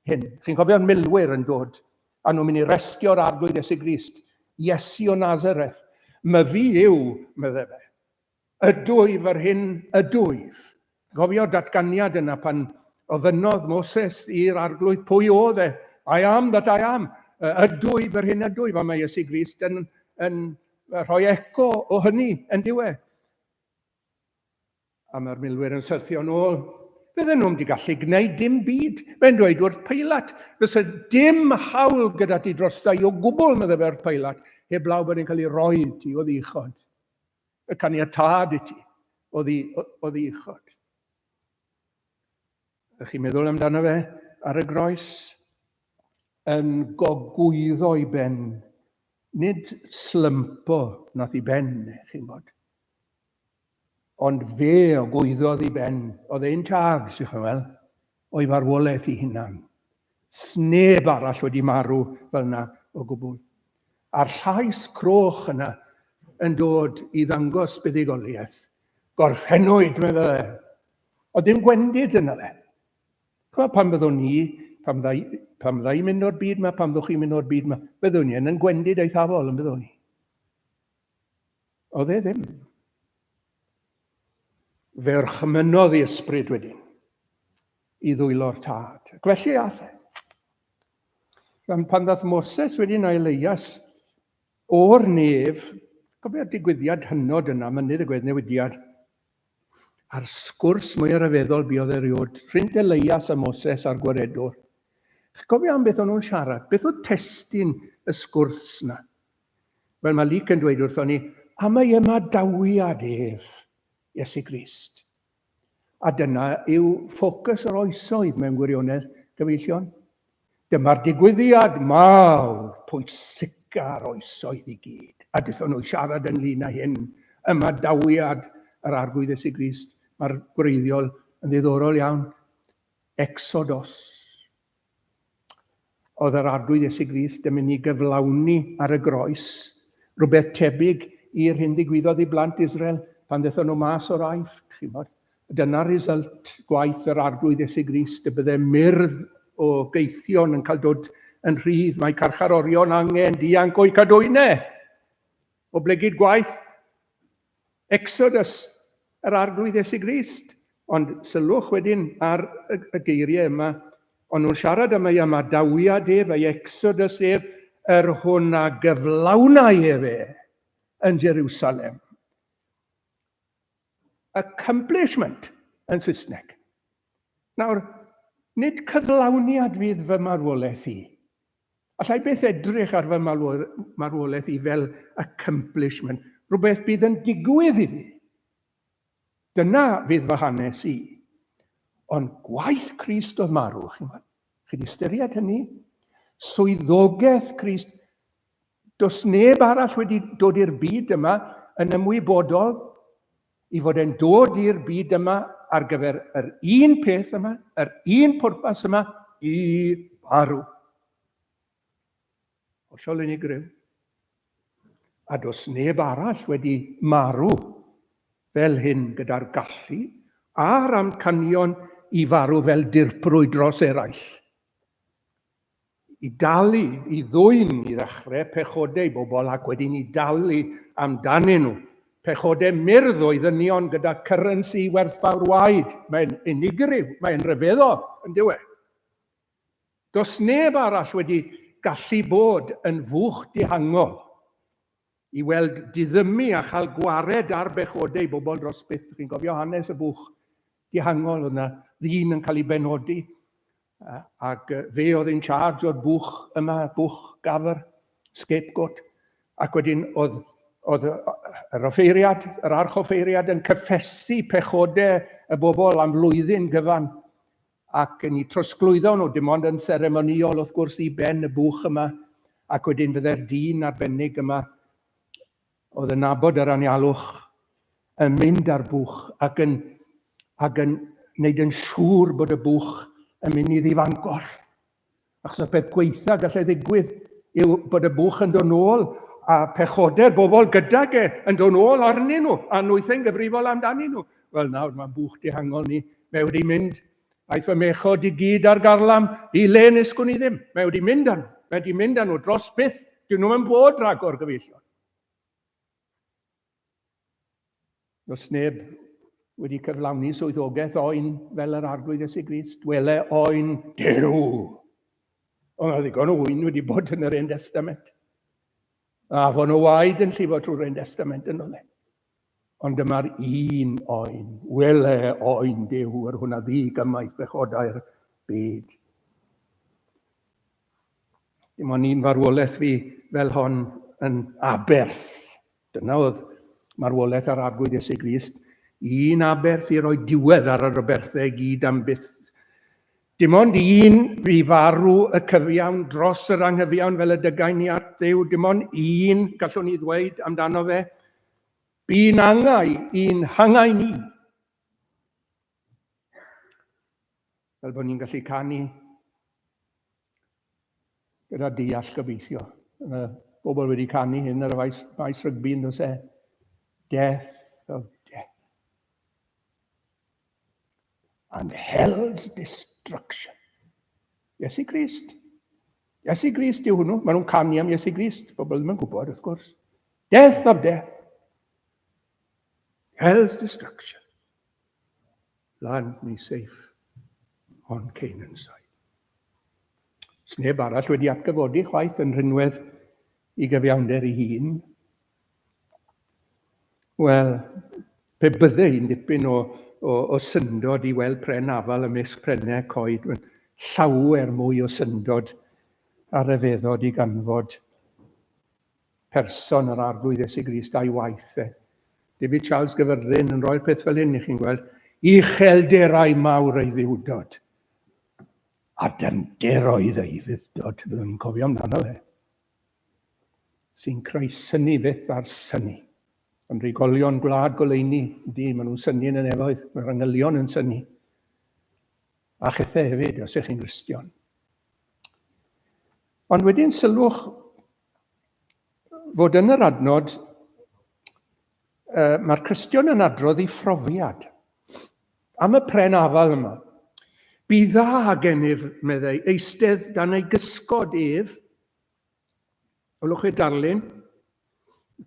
hyn. Chi'n cofio'r milwyr yn dod A nhw'n mynd i resgio'r arglwydd Iesu Grist. Iesu o Nazareth. My fi yw, medde fe. Ydwyf yr hyn ydwyf. Gofio datganiad yna pan ofynodd Moses i'r arglwydd pwy oedd e. I am that I am. Ydwyf yr hyn ydwyf. A mae Iesu Grist yn rhoi eco o hynny yn diwedd. A mae'r milwyr yn syrthio nôl. Bydden nhw'n wedi gallu gwneud dim byd. Fe'n dweud wrth Pilat, fysa dim hawl gyda ti drostai o gwbl, medde fe wrth Pilat, heblaw bod e'n cael ei roi ti o ddichod. Y caniatad i ti o ddichod. Ydych chi'n meddwl amdano fe ar y groes? Yn gogwyddo i ben. Nid slympo nath i ben, chi'n bod. Ond fe o gwyddodd i ben. Oedd e'n charge, chi'n wel, o'i farwolaeth i hunan. Sneb arall wedi marw fel yna o gwbl. A'r llais croch yna yn dod i ddangos buddigoliaeth. Gorffennwyd, medde fe. Oedd dim gwendid yna fe. Pan byddwn ni, pam ddau mynd o'r byd yma, pam ddwch chi'n mynd o'r byd yma, byddwn ni yn gwendid eithafol yn byddwn ni. Oedd e ddim. Fe orchmynodd i ysbryd wedyn i ddwylo'r tad. Felly ath e. Pan ddath Moses wedyn a Elias o'r nef, cofio'r digwyddiad hynod yna, mynydd y Gweddnewidiad, a'r sgwrs mwy ryfeddol buodd eriod, rhynt Elias a Moses a'r gwaredwr. Cofio am beth o'n nhw'n siarad, beth oedd testyn y sgwrs yna? Wel, mae Luc yn dweud wrthon ni, a mae yma dawiad ef, Iesu Grist. A dyna yw ffocws yr oesoedd mewn gwirionedd gyfeillion. Dyma'r digwyddiad mawr, pwysica'r oesoedd i gyd. A dython nhw siarad ynglyn â hyn, yma dawiad yr arglwydd Iesu Grist. Mae'r gwreiddiol yn ddiddorol iawn. Exodos. Oedd yr arglwydd Iesu Grist yn mynd i gyflawni ar y groes, rhywbeth tebyg i'r hyn ddigwyddodd i blant Israel, pan ddaethon nhw mas o'r Aifft, chi'n bod. Dyna'r result gwaith yr arglwydd Iesu Grist, y bydde myrdd o geithion yn cael dod yn rhydd, mae carcharorion angen dianc o'i cadwynau. O blegyd gwaith, Exodus, yr arglwydd Iesu Grist. Ond sylwch wedyn ar y geiriau yma, ond nhw'n siarad yma dawiad ef, ei Exodus ef, hwnna gyflawnau ef yn Jerusalem. Accomplishment yn Saesneg. Nawr, nid cyflawniad fydd fy marwolaeth i. Allai beth edrych ar fy marwolaeth i fel accomplishment. Rhywbeth bydd yn digwydd i fi. Dyna fydd fy hanes i. Ond gwaith Crist oedd marw, chi di ystyried hynny? Swyddogaeth Crist. Does neb arall wedi dod i'r byd yma yn ymwybodol i fod e'n dod i'r byd yma ar gyfer yr un peth yma, yr un pwrpas yma, i farw. Hollol unigryw. A does neb arall wedi marw fel hyn gyda'r gallu a'r amcanion i farw fel dirprwy dros eraill. I dalu, i ddwyn i ddechrau pechodau bobl ac wedyn i dalu amdanyn nhw. Pechodau myrdd o ddynion gyda currency werthfawr waed. Mae'n unigryw, mae'n ryfeddol yn diwedd. Does neb arall wedi gallu bod yn fwch dihangol i weld diddymu a chael gwared ar bechodau bobl dros byth. Chi'n gofio hanes y bwch dihangol, oedd yna ddyn yn cael ei benodi, ac fe oedd in charge o'r bwch yma, bwch gafr, scapegoat, ac wedyn oedd yr offeiriad, yr archoffeiriad yn cyffesu pechodau y bobl am flwyddyn gyfan, ac yn ei trosglwyddo nhw, dim ond yn seremoniol wrth gwrs i ben y bwch yma, ac wedyn fydde'r dyn arbennig yma, oedd yn nabod yr anialwch, yn mynd ar bwch ac yn wneud yn siŵr bod y bwch yn mynd i ddifangol. Achos y peth gweitha gallai ddigwydd yw bod y bwch yn dod nôl a pechodau'r bobl gydag yn dod nôl arnyn nhw, a nhwythau'n gyfrifol amdanyn nhw. Wel nawr, mae bwch dihangol ni, mae wedi mynd, aeth fy mechod i gyd ar garlam, i le nisgwn i ddim. Mae wedi mynd Mae di mynd â nhw dros byth. Dyn nhw'n bod rhagor gyfeillion. Does neb wedi cyflawni swyddogaeth oen fel yr Arglwydd Iesu Grist. Wele oen Duw. Ond oedd ddigon o wyn wedi bod yn yr Hen Testament. A fo'n o waed yn llifo trwy'r Hen Testament yn ole. Ond dyma'r un oen, wele oen Duw, ar hwnna ddi gymaith bechodau'r byd. Dim ond un farwolaeth fi fel hon yn aberth. Dyna oedd marwolaeth ar Arglwydd Iesu Grist. Un aberth i roi diwedd ar yr aberthau gyd am byth. Dim ond un fi farw y cyfiawn dros yr anghyfiawn fel y dygain ni at Dduw. Dim ond un gallwn ni ddweud amdano fe. Bu'n angau un hangau ni. Fel bod ni'n gallu canu gyda deall gobeithio. Y bobl wedi canu hyn ar y maes rygbi yn oes e. Death of death. And hell's destruction. Iesu Grist. Iesu Grist yw hwnnw. Maen nhw'n canu am Iesu Grist. Bobl ddim yn gwybod, wrth gwrs. Death of death. Hell's destruction. Land me safe on Canaan's side. Sneb arall wedi atgyfodi chwaith yn rhinwedd i gyfiawnder ei hun. Wel, pe bydde hi'n dipyn o syndod i weld pren afal ymysg prennau coed, llawer mwy o syndod a ryfeddod i ganfod person yr Arglwydd Iesu Grist a'i waith. David Charles Gyfyrddin yn rhoi'r peth fel hyn i chi'n gweld, uchelderau mawr ei ddiwdod. A dynderoedd ei ddiwdod, byddwn ni'n cofio amdano fe. Sy'n creu syni fyth ar syni. Yn rigolion gwlad goleuni, maen nhw'n syni yn y nefoedd, mae'r angylion yn syni. A chythau hefyd, os ych chi'n Gristion. Ond wedyn sylwch fod yn yr adnod, mae'r Cristion yn adrodd ei phrofiad. Am y pren afal yma. Bydd dda gennyf, meddai, eistedd dan ei gysgod ef. Olwch chi darlun.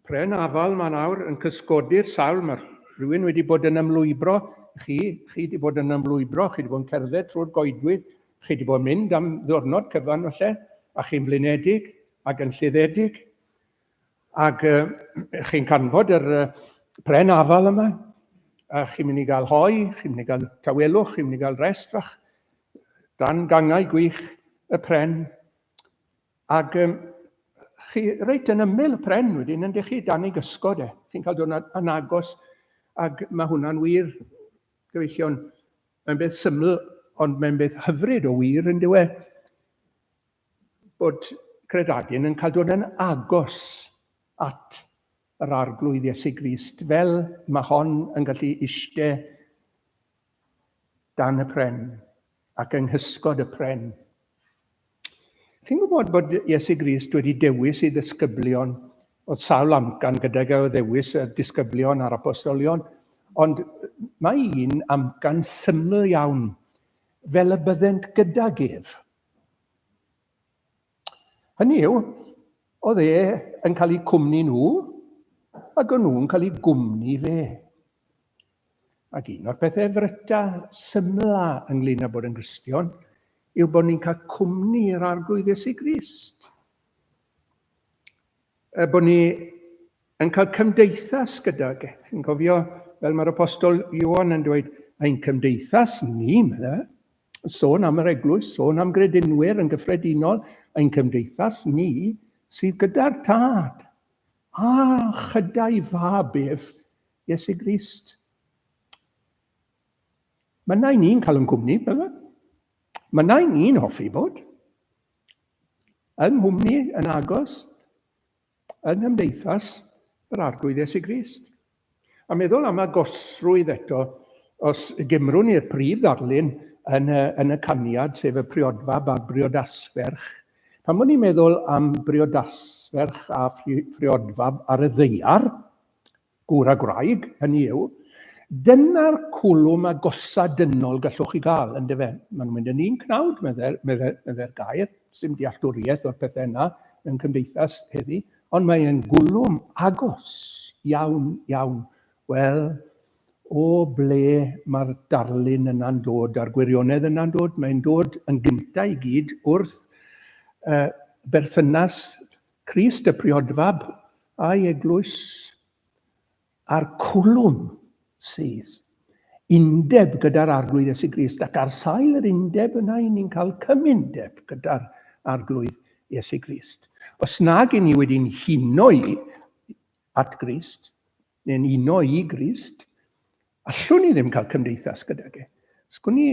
Pren afal mae nawr yn cysgodi'r sawl. Mae rhywun wedi bod yn ymlwybro. Chi wedi bod yn ymlwybro. Chi wedi bod yn cerdded trwy'r goedwyd. Chi wedi bod yn mynd am ddwrnod cyfan falle. A chi'n blinedig ac yn lliddedig. Ac chi'n canfod yr pren afal yma. A chi'n mynd i gael hoi, chi'n mynd i gael tawelwch, chi'n mynd i gael rest fach. Dan gangau gwych y pren. Ac chi reit yn ymyl y pren wedyn yn chi dan ei gysgod e. Chi'n cael dod yn agos ac mae hwnna'n wir. Gyfeillion, mae'n beth syml, ond mae'n beth hyfryd o wir yn dywe. Bod credadyn yn cael dod yn agos at yr Arglwydd Iesu Grist, fel mae hon yn gallu eistedd dan y pren ac yng nghysgod y pren. Chi'n gwybod bod Iesu Grist wedi dewis ei ddisgyblion, oedd sawl amcan gydag o ddewis y disgyblion a'r apostolion, ond mae un amcan syml iawn, fel y byddent gydag ef. Hynny yw, oedd e yn cael ei cwmni nhw, ac o'n nhw'n cael ei gwmni fe. Ac un o'r pethau fryta symla ynglyn â bod yn Gristion yw bod ni'n cael cwmni i'r Arglwydd Iesu Grist. Bod ni yn cael cymdeithas gydag. Chi'n cofio, fel mae'r apostol Ioan yn dweud, ein cymdeithas ni, medda, sôn am yr eglwys, sôn am gredinwyr yn gyffredinol, ein cymdeithas ni sydd gyda'r tad. A chydau fab ef Iesu Grist. Mae nain ni'n cael yn cwmni, bydde? Mae nain ni'n hoffi bod. Yng nghwmni yn agos, yn ymdeithas yr Arglwydd Iesu Grist. A meddwl am agosrwydd eto, os gymrwn ni'r prif ddarlun yn y caniad, sef y priodfab a briodasferch. Pan mwyn ni'n meddwl am briodasferch a priodfab ar y ddeiar, gŵr a gwraig, hynny yw, Dyna'r cwlwm agosadynol gallwch chi gael, yn dyfe. Maen nhw'n mynd yn un cnawd, medde'r gair, sy'n dealltwriaeth o'r pethau yna yn cymdeithas heddi, ond mae'n gwlwm agos iawn, iawn. Wel, o ble mae'r darlun yna'n dod, a'r gwirionedd yna'n dod, mae'n dod yn gyntaf i gyd wrth berthynas Crist y priodfab a'i eglwys a'r cwlwm sydd. Undeb gyda'r arglwydd Iesu Grist, ac ar sail yr undeb yna, ni'n cael cymundeb gyda'r arglwydd Iesu Grist. Os nag i ni wedi'n huno i at Grist, neu'n uno i Grist, allwn ni ddim cael cymdeithas gyda ge. Sgwn ni,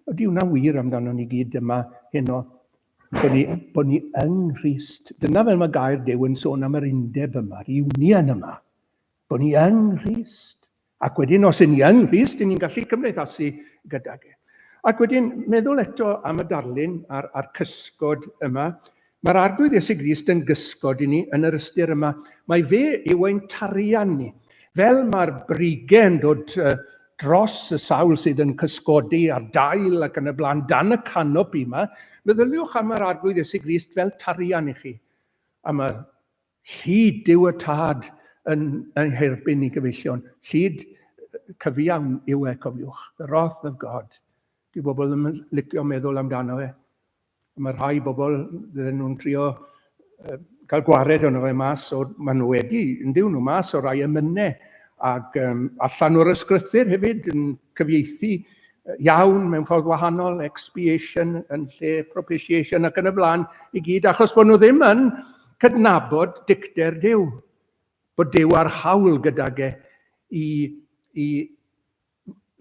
ydy hwnna'n wir amdano ni gyd yma heno, bod ni yng Nghrist. Dyna fel mae gair Duw yn sôn am yr undeb yma, yr union yma. Bod ni yng Nghrist. Ac wedyn, os yn ni yng Nghrist, ni'n gallu cymdeithasu gyda ge. Ac wedyn, meddwl eto am y darlun a'r cysgod yma. Mae'r arglwydd Iesu Grist yn gysgod i ni yn yr ystyr yma. Mae fe yw ein tarian ni. Fel mae'r brigau yn dod dros y sawl sydd yn cysgodi ar dail ac yn y blaen dan y canopi yma, meddyliwch am yr arglwydd Iesu Grist fel tarian i chi. A mae'r llyd Duw y Tad yn herbyn i gyfeillion. Llyd cyfiawn yw cofiwch. The wrath of God. Di bobl ddim yn licio meddwl amdano fe. Mae rhai bobl dydyn nhw'n trio cael gwared ono fe mas, maen nhw wedi, yn diw nhw mas o rai emynau, ac allan o'r ysgrythyr hefyd yn cyfieithu iawn mewn ffordd wahanol, expiation yn lle propitiation ac yn y blaen i gyd, achos bod nhw ddim yn cydnabod dicter Duw. Bod Duw ar hawl gydag i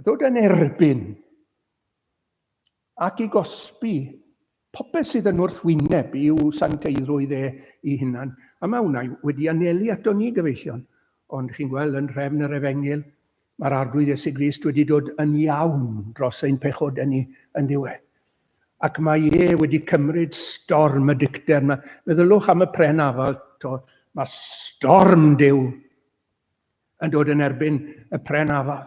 ddod yn erbyn ac i gosbi popeth sydd yn wrthwyneb i'w sancteiddrwydd ei hunan. A mae hwnna wedi anelu ato ni gyfeillion. Ond chi'n gweld yn nhrefn yr Efengyl, mae'r arglwydd Iesu Grist wedi dod yn iawn dros ein pechodau ni yn diwedd. Ac mae wedi cymryd storm y dicter yma. Meddylwch am y pren afal, mae storm Duw yn dod yn erbyn y pren afal.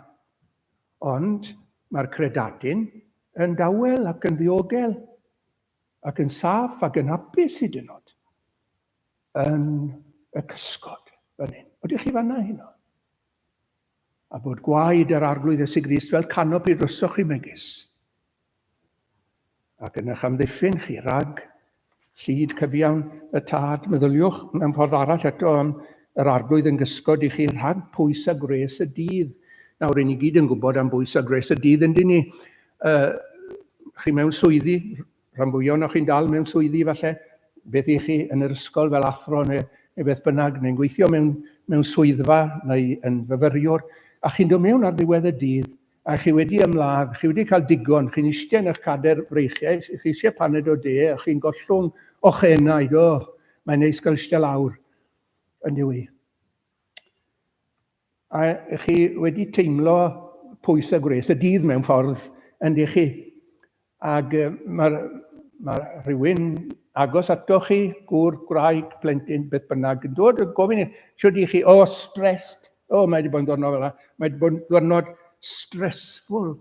Ond mae'r credadyn yn dawel ac yn ddiogel, ac yn saff ac yn hapus hyd yn oed yn y cysgod fan hyn. Ydych chi fanna heno? A bod gwaed yr arglwydd Iesu Grist fel canopi drosoch chi megis. Ac yn eich amddiffyn chi rag llyd cyfiawn y Tad. Meddyliwch mewn ffordd arall eto am yr arglwydd yn gysgod i chi rhag pwys a gres y dydd. Nawr, i ni gyd yn gwybod am bwys a gres y dydd, yndyn ni? Chi mewn swyddi, rhan fwyaf o'ch chi'n dal mewn swyddi falle, beth i chi yn yr ysgol fel athro neu beth bynnag, neu'n gweithio mewn swyddfa neu yn fyfyriwr, a chi'n dod mewn ar ddiwedd y dydd, a chi wedi ymladd, chi wedi cael digon, chi'n eistedd yn eich cader breichiau, chi eisiau paned o de, a chi'n gollwng o'ch enaid, mae'n neis gael eistedd lawr, yn diwy. A chi wedi teimlo pwys a gres y dydd mewn ffordd, yn di chi. Ac mae rhywun agos ato chi, gŵr, gwraig, plentyn, beth bynnag, yn dod yn gofyn, siwr di chi, stressed, mae wedi bod yn ddwrnod fel yna, mae wedi bod yn ddwrnod stressful.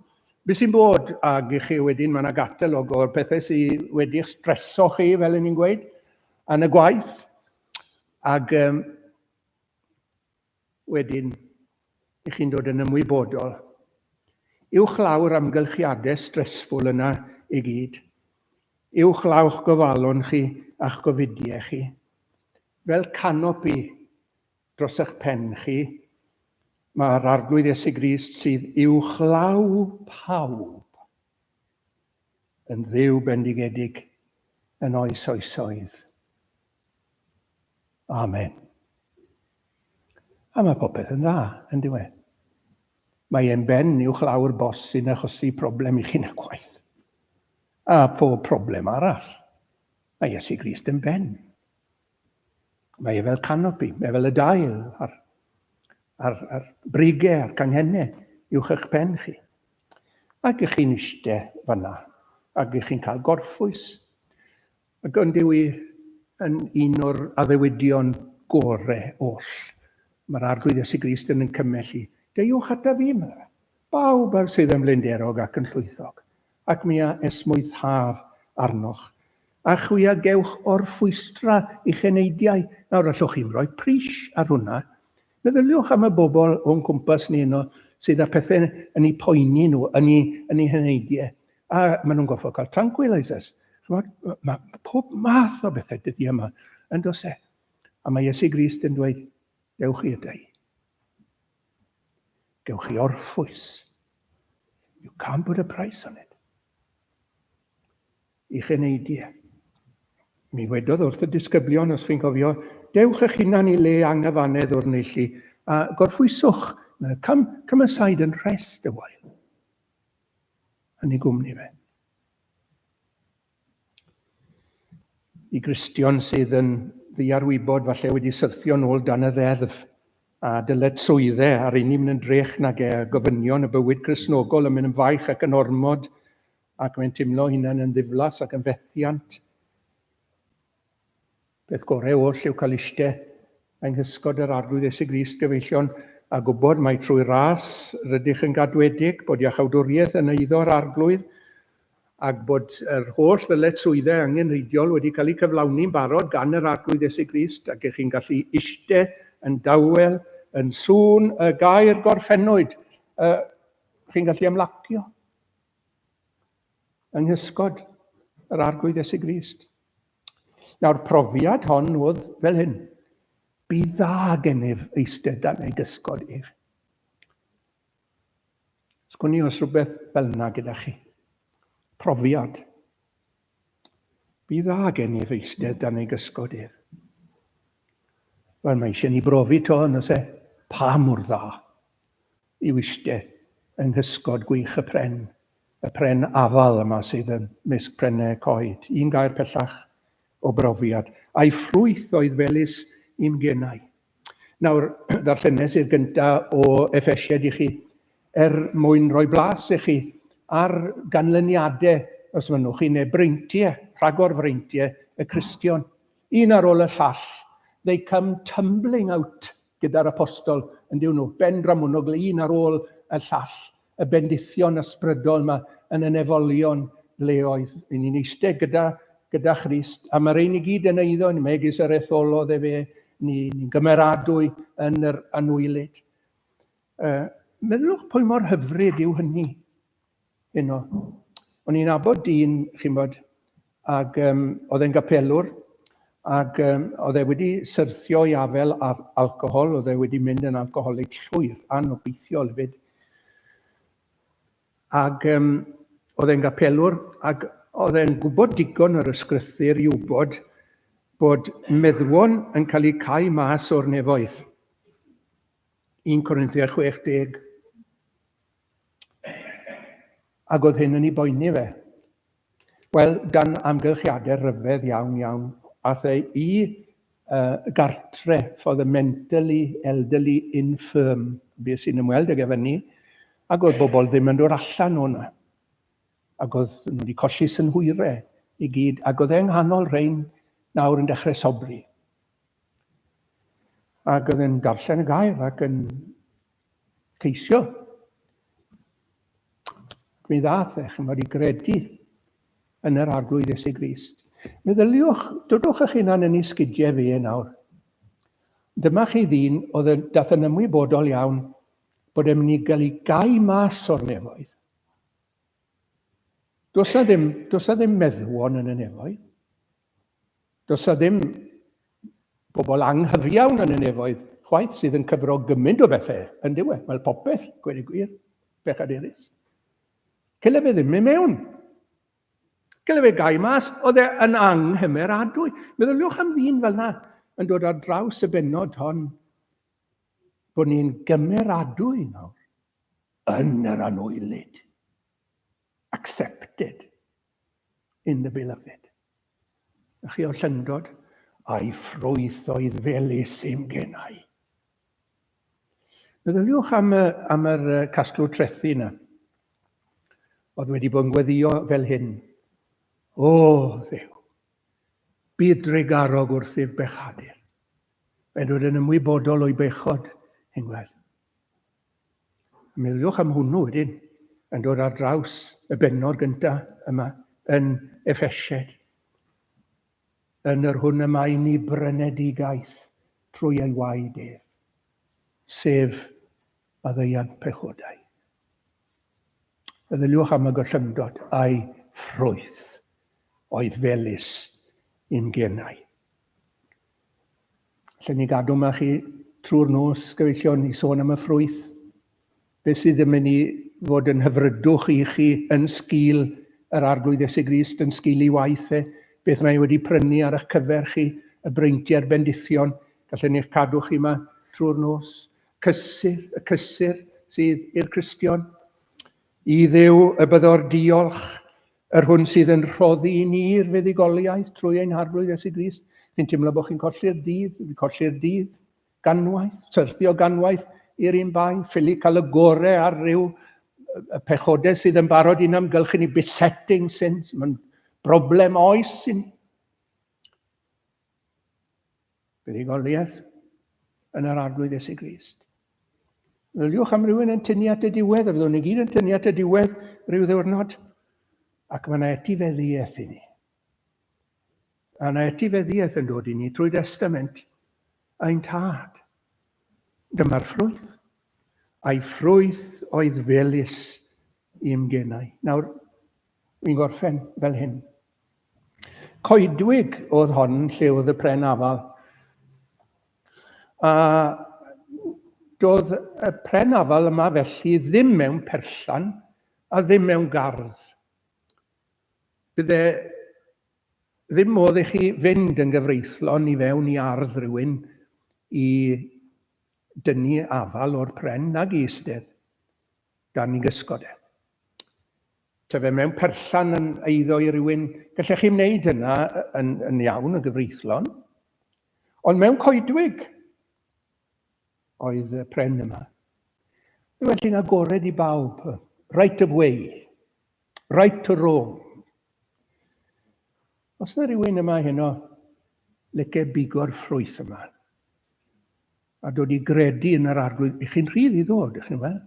Be sy'n bod, ag i chi wedyn, mae yna gatalog o'r pethau sydd wedi'ch streso chi, fel ni'n gweud, yn y gwaith. Ac wedyn, i chi'n dod yn ymwybodol. Uwch lawr amgylchiadau stressful yna i gyd. Uwch lawch gofalon chi a'ch gofidiau chi. Fel canopi dros eich pen chi, mae'r arglwydd Iesu Grist sydd uwch law pawb yn Dduw bendigedig yn oes oesoedd. Amen. A mae popeth yn dda, yn diwedd. Mae e'n ben uwch lawr bos sy'n achosi problem i chi'n y gwaith. A pob problem arall, mae Iesu Grist yn ben. Mae e fel canopi, mae fel y dail a'r brigau, a'r canghennau uwch eich pen chi. Ac ych chi'n eistedd fanna, ac ych chi'n cael gorffwys. Ac ond yw yn un o'r addewidion gorau oll. Mae'r arglwydd Iesu Grist yn cymellu. Deiwch ata fi, Bawb sydd yn blinderog ac yn llwythog, ac mi a esmwythaf arnoch. A chwia gewch o'r ffwystra i cheneidiau. Nawr allwch chi'n rhoi pris ar hwnna. Meddyliwch am y bobl o'n cwmpas ni yno sydd â pethau yn eu poeni nhw, yn eu heneidiau. A maen nhw'n goffo cael tranquilizers. Mae pob math o bethau dyddi yma yn dos e. A mae Iesu Grist yn dweud, gewch chi ydau. Gewch chi orffwys. You can't put a price on it. I cheneidiau. Mi wedodd wrth y disgyblion, os chi'n cofio, dewch eich hunan i le anghyfanedd o'r neillu, a gorffwyswch, come aside and rest a while. Yn ei gwmni fe. I Gristion sydd yn ddiarwybod falle wedi syrthio nôl dan y ddeddf, a dyletswyddau ar unig mynd yn drech nag gofynion y bywyd Crisnogol yn mynd yn faich ac yn ormod, ac mae'n teimlo hunan yn ddiflas ac yn fethiant. Beth gorau oll yw cael eistedd yng nghysgod yr arglwydd Iesu Grist gyfeillion a gwybod mae trwy ras rydych yn gadwedig bod iachawdwriaeth yn eiddo'r arglwydd ac bod yr holl ddyletswyddau angenrheidiol wedi cael eu cyflawni'n barod gan yr arglwydd Iesu Grist ac chi'n gallu eistedd yn dawel, yn sŵn y gair gorffennwyd. Chi'n gallu ymlacio yng nghysgod yr arglwydd Iesu Grist. Nawr, profiad hon oedd fel hyn. Bydd dda gennyf eistedd dan ei gysgod ef. Sgwni os rhywbeth fel yna gyda chi. Profiad. Bydd dda gennyf eistedd dan ei gysgod ef. Wel, mae eisiau ni brofi to yn ys pa mor dda i'w eistedd yng nghysgod gwych y pren afal yma sydd yn misg prennau coed. Un gair pellach o brofiad, a'i ffrwyth oedd felys i'm gennau. Nawr, ddarllenes i'r gyntaf o Effesied i chi, mwyn rhoi blas i chi ar ganlyniadau, os mynwch chi, neu breintiau, rhagor freintiau y Cristion. Un ar ôl y llall, they come tumbling out gyda'r apostol, yn diw nhw, ben dramonogl, un ar ôl y llall, y bendithion ysbrydol yma yn y nefolion leoedd. Ni'n eistedd gyda Christ, a mae'r ein i gyd yn eiddo, ni'n megis yr etholodd fe, ni'n gymeradwy yn yr anwylid. Meddylwch pwy mor hyfryd yw hynny. O'n i'n abod dyn, chi'n bod, ac oedd e'n gapelwr, ac oedd e wedi syrthio i afel alcohol, oedd e wedi mynd yn alcoholig llwyr, anobeithiol hefyd. Ac oedd e'n gapelwr, ac oedd e'n gwybod digon yr ysgrythyr i wybod bod meddwon yn cael eu cau mas o'r nefoedd. 1 Corinthiaid 6:10. Ac oedd hyn yn ei boeni fe. Wel, dan amgylchiadau rhyfedd iawn, ath e i gartre for the mentally elderly infirm, beth sy'n ymweld ag efo ni, ac oedd bobl ddim yn dod allan o'na. Ac oedd nhw wedi colli synhwyrau i gyd, ac oedd e'n nghanol rhain nawr yn dechrau sobri. Ac oedd e'n darllen y gair ac yn ceisio. Mi ddath chymod i gredu yn yr arglwydd Iesu Grist. Meddyliwch, dodwch eich hunan yn ei sgidiau fe nawr. Dyma chi ddyn oedd dath yn ymwybodol iawn bod e'n mynd i gael ei gau mas o'r nefoedd. Does na ddim meddwon yn y nefoedd. Does na ddim bobl anghyfiawn yn y nefoedd, chwaith sydd yn cyfro gymaint o bethau yn diwedd, fel popeth, gweud y gwir, bechaderus. Cyle fe ddim i mewn. Cyle fe gau mas, oedd e yn anghymeradwy. Meddyliwch am ddyn fel yna yn dod ar draws y benod hon, bod ni'n gymeradwy nawr yn yr anwylid. Accepted in the beloved. A chi o'r llyndod, a'i ffrwyth oedd felys i'm gennau. Meddyliwch am yr casglwr trethu yna. Oedd wedi bod yn gweddio fel hyn. O, Dduw, bydd dregarog wrthyf bechadur. Fe'n dod yn ymwybodol o'i bechod, hyn gweld. Meddyliwch am hwnnw wedyn, yn dod ar draws y bennod gyntaf yma yn Effesied. Yn yr hwn y mae ni brynedigaeth trwy ei waed ef, sef a ddeian pechodau. Meddyliwch am y gollymdod a'i ffrwyth oedd felys i'n genau. Lle ni gadw yma chi trwy'r nos gyfeillion i sôn am y ffrwyth, beth sydd yn mynd i fod yn hyfrydwch i chi yn sgil yr arglwydd Iesu Grist, yn sgil ei waith beth mae wedi prynu ar eich cyfer chi, y breintiau'r bendithion, gallen ni'ch cadw chi yma trwy'r nos. Y cysur sydd i'r Cristion. I Dduw y byddor diolch, yr hwn sydd yn rhoddi i ni'r fuddugoliaeth trwy ein arglwydd Iesu Grist. Chi'n teimlo bod chi'n colli'r dydd, ganwaith, syrthio ganwaith i'r un bai, ffili cael y gorau ar ryw pechodau sydd yn barod i'n amgylchu ni, besetting sins, mae'n broblem oes sy'n fuddugoliaeth yn yr arglwydd Iesu Grist. Meddyliwch am rywun yn tynnu at y diwedd, a fyddwn ni gyd yn tynnu at y diwedd rhyw ddiwrnod, ac mae yna etifeddiaeth i ni. A yna etifeddiaeth yn dod i ni trwy testament ein tad. Dyma'r ffrwyth. A'i ffrwyth oedd felys i'm genau. Nawr, fi'n gorffen fel hyn. Coedwig oedd hon lle oedd y pren afal. A doedd y pren afal yma felly ddim mewn perllan a ddim mewn gardd. Bydde ddim modd i chi fynd yn gyfreithlon i fewn i ardd rhywun i dynnu afal o'r pren nag i eistedd dan i gysgod e. Fe mewn perllan yn eiddo i rywun, gallech chi wneud hynna yn iawn yn gyfreithlon, ond mewn coedwig oedd y pren yma. Felly'n agored i bawb, right of way, right to roam. Os yna rywun yma heno licio bigo'r ffrwyth yma, a dod i gredu yn yr arglwydd, i chi'n rhydd i ddod, ych chi'n meddwl?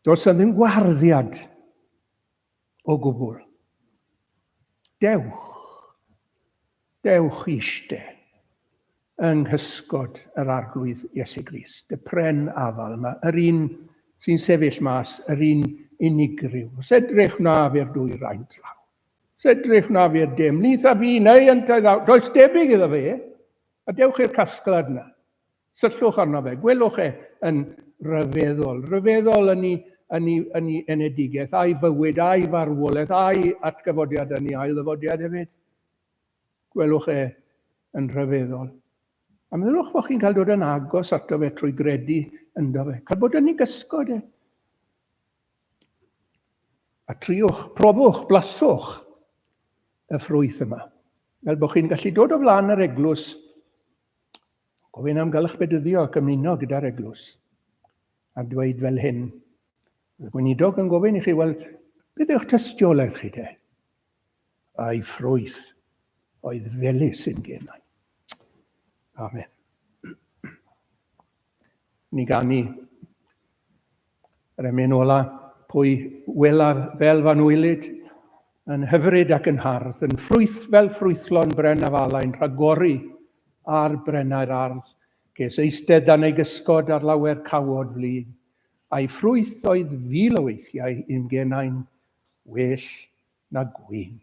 Does yna ddim gwarddiad o gwbl. Dewch eistedd yng nghysgod yr arglwydd Iesu Grist, y pren afal yma, yr un sy'n sefyll mas, yr un unigryw. Sedrych na fe'r dwyrain draw. Sedrych na fe'r dim. Nith a fi neu yn taiddaw. Does debyg iddo fe. A dewch i'r casglad yna. Syllwch arno fe. Gwelwch yn ryfeddol yn ei enedigaeth, a'i fywyd, a'i farwolaeth, a'i atgyfodiad yn ei ail ddyfodiad hefyd. Gwelwch yn rhyfeddol. A meddylwch bod chi'n cael dod yn agos ato fe trwy gredu ynddo fe. Cael bod yn ei gysgod A triwch, profwch, blaswch y ffrwyth yma. Fel bod chi'n gallu dod o flaen yr eglwys, gofyn am gael eich bedyddio ac ymuno gyda'r eglwys, a dweud fel hyn. Gweinidog yn gofyn i chi, wel, beth yw'ch tystiolaeth chi te? A'i ffrwyth oedd felys yn genau. Amen. Ni ganu yr emyn ola, pwy wela fel fan wylid, yn hyfryd ac yn hardd, yn ffrwyth fel ffrwythlon bren afalau'n rhagori ar brennau'r ardd, ges eistedd dan ei gysgod ar lawer cawod flin. A'i ffrwyth oedd fil o weithiau i'm genau'n well na gwyn.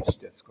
eistedd.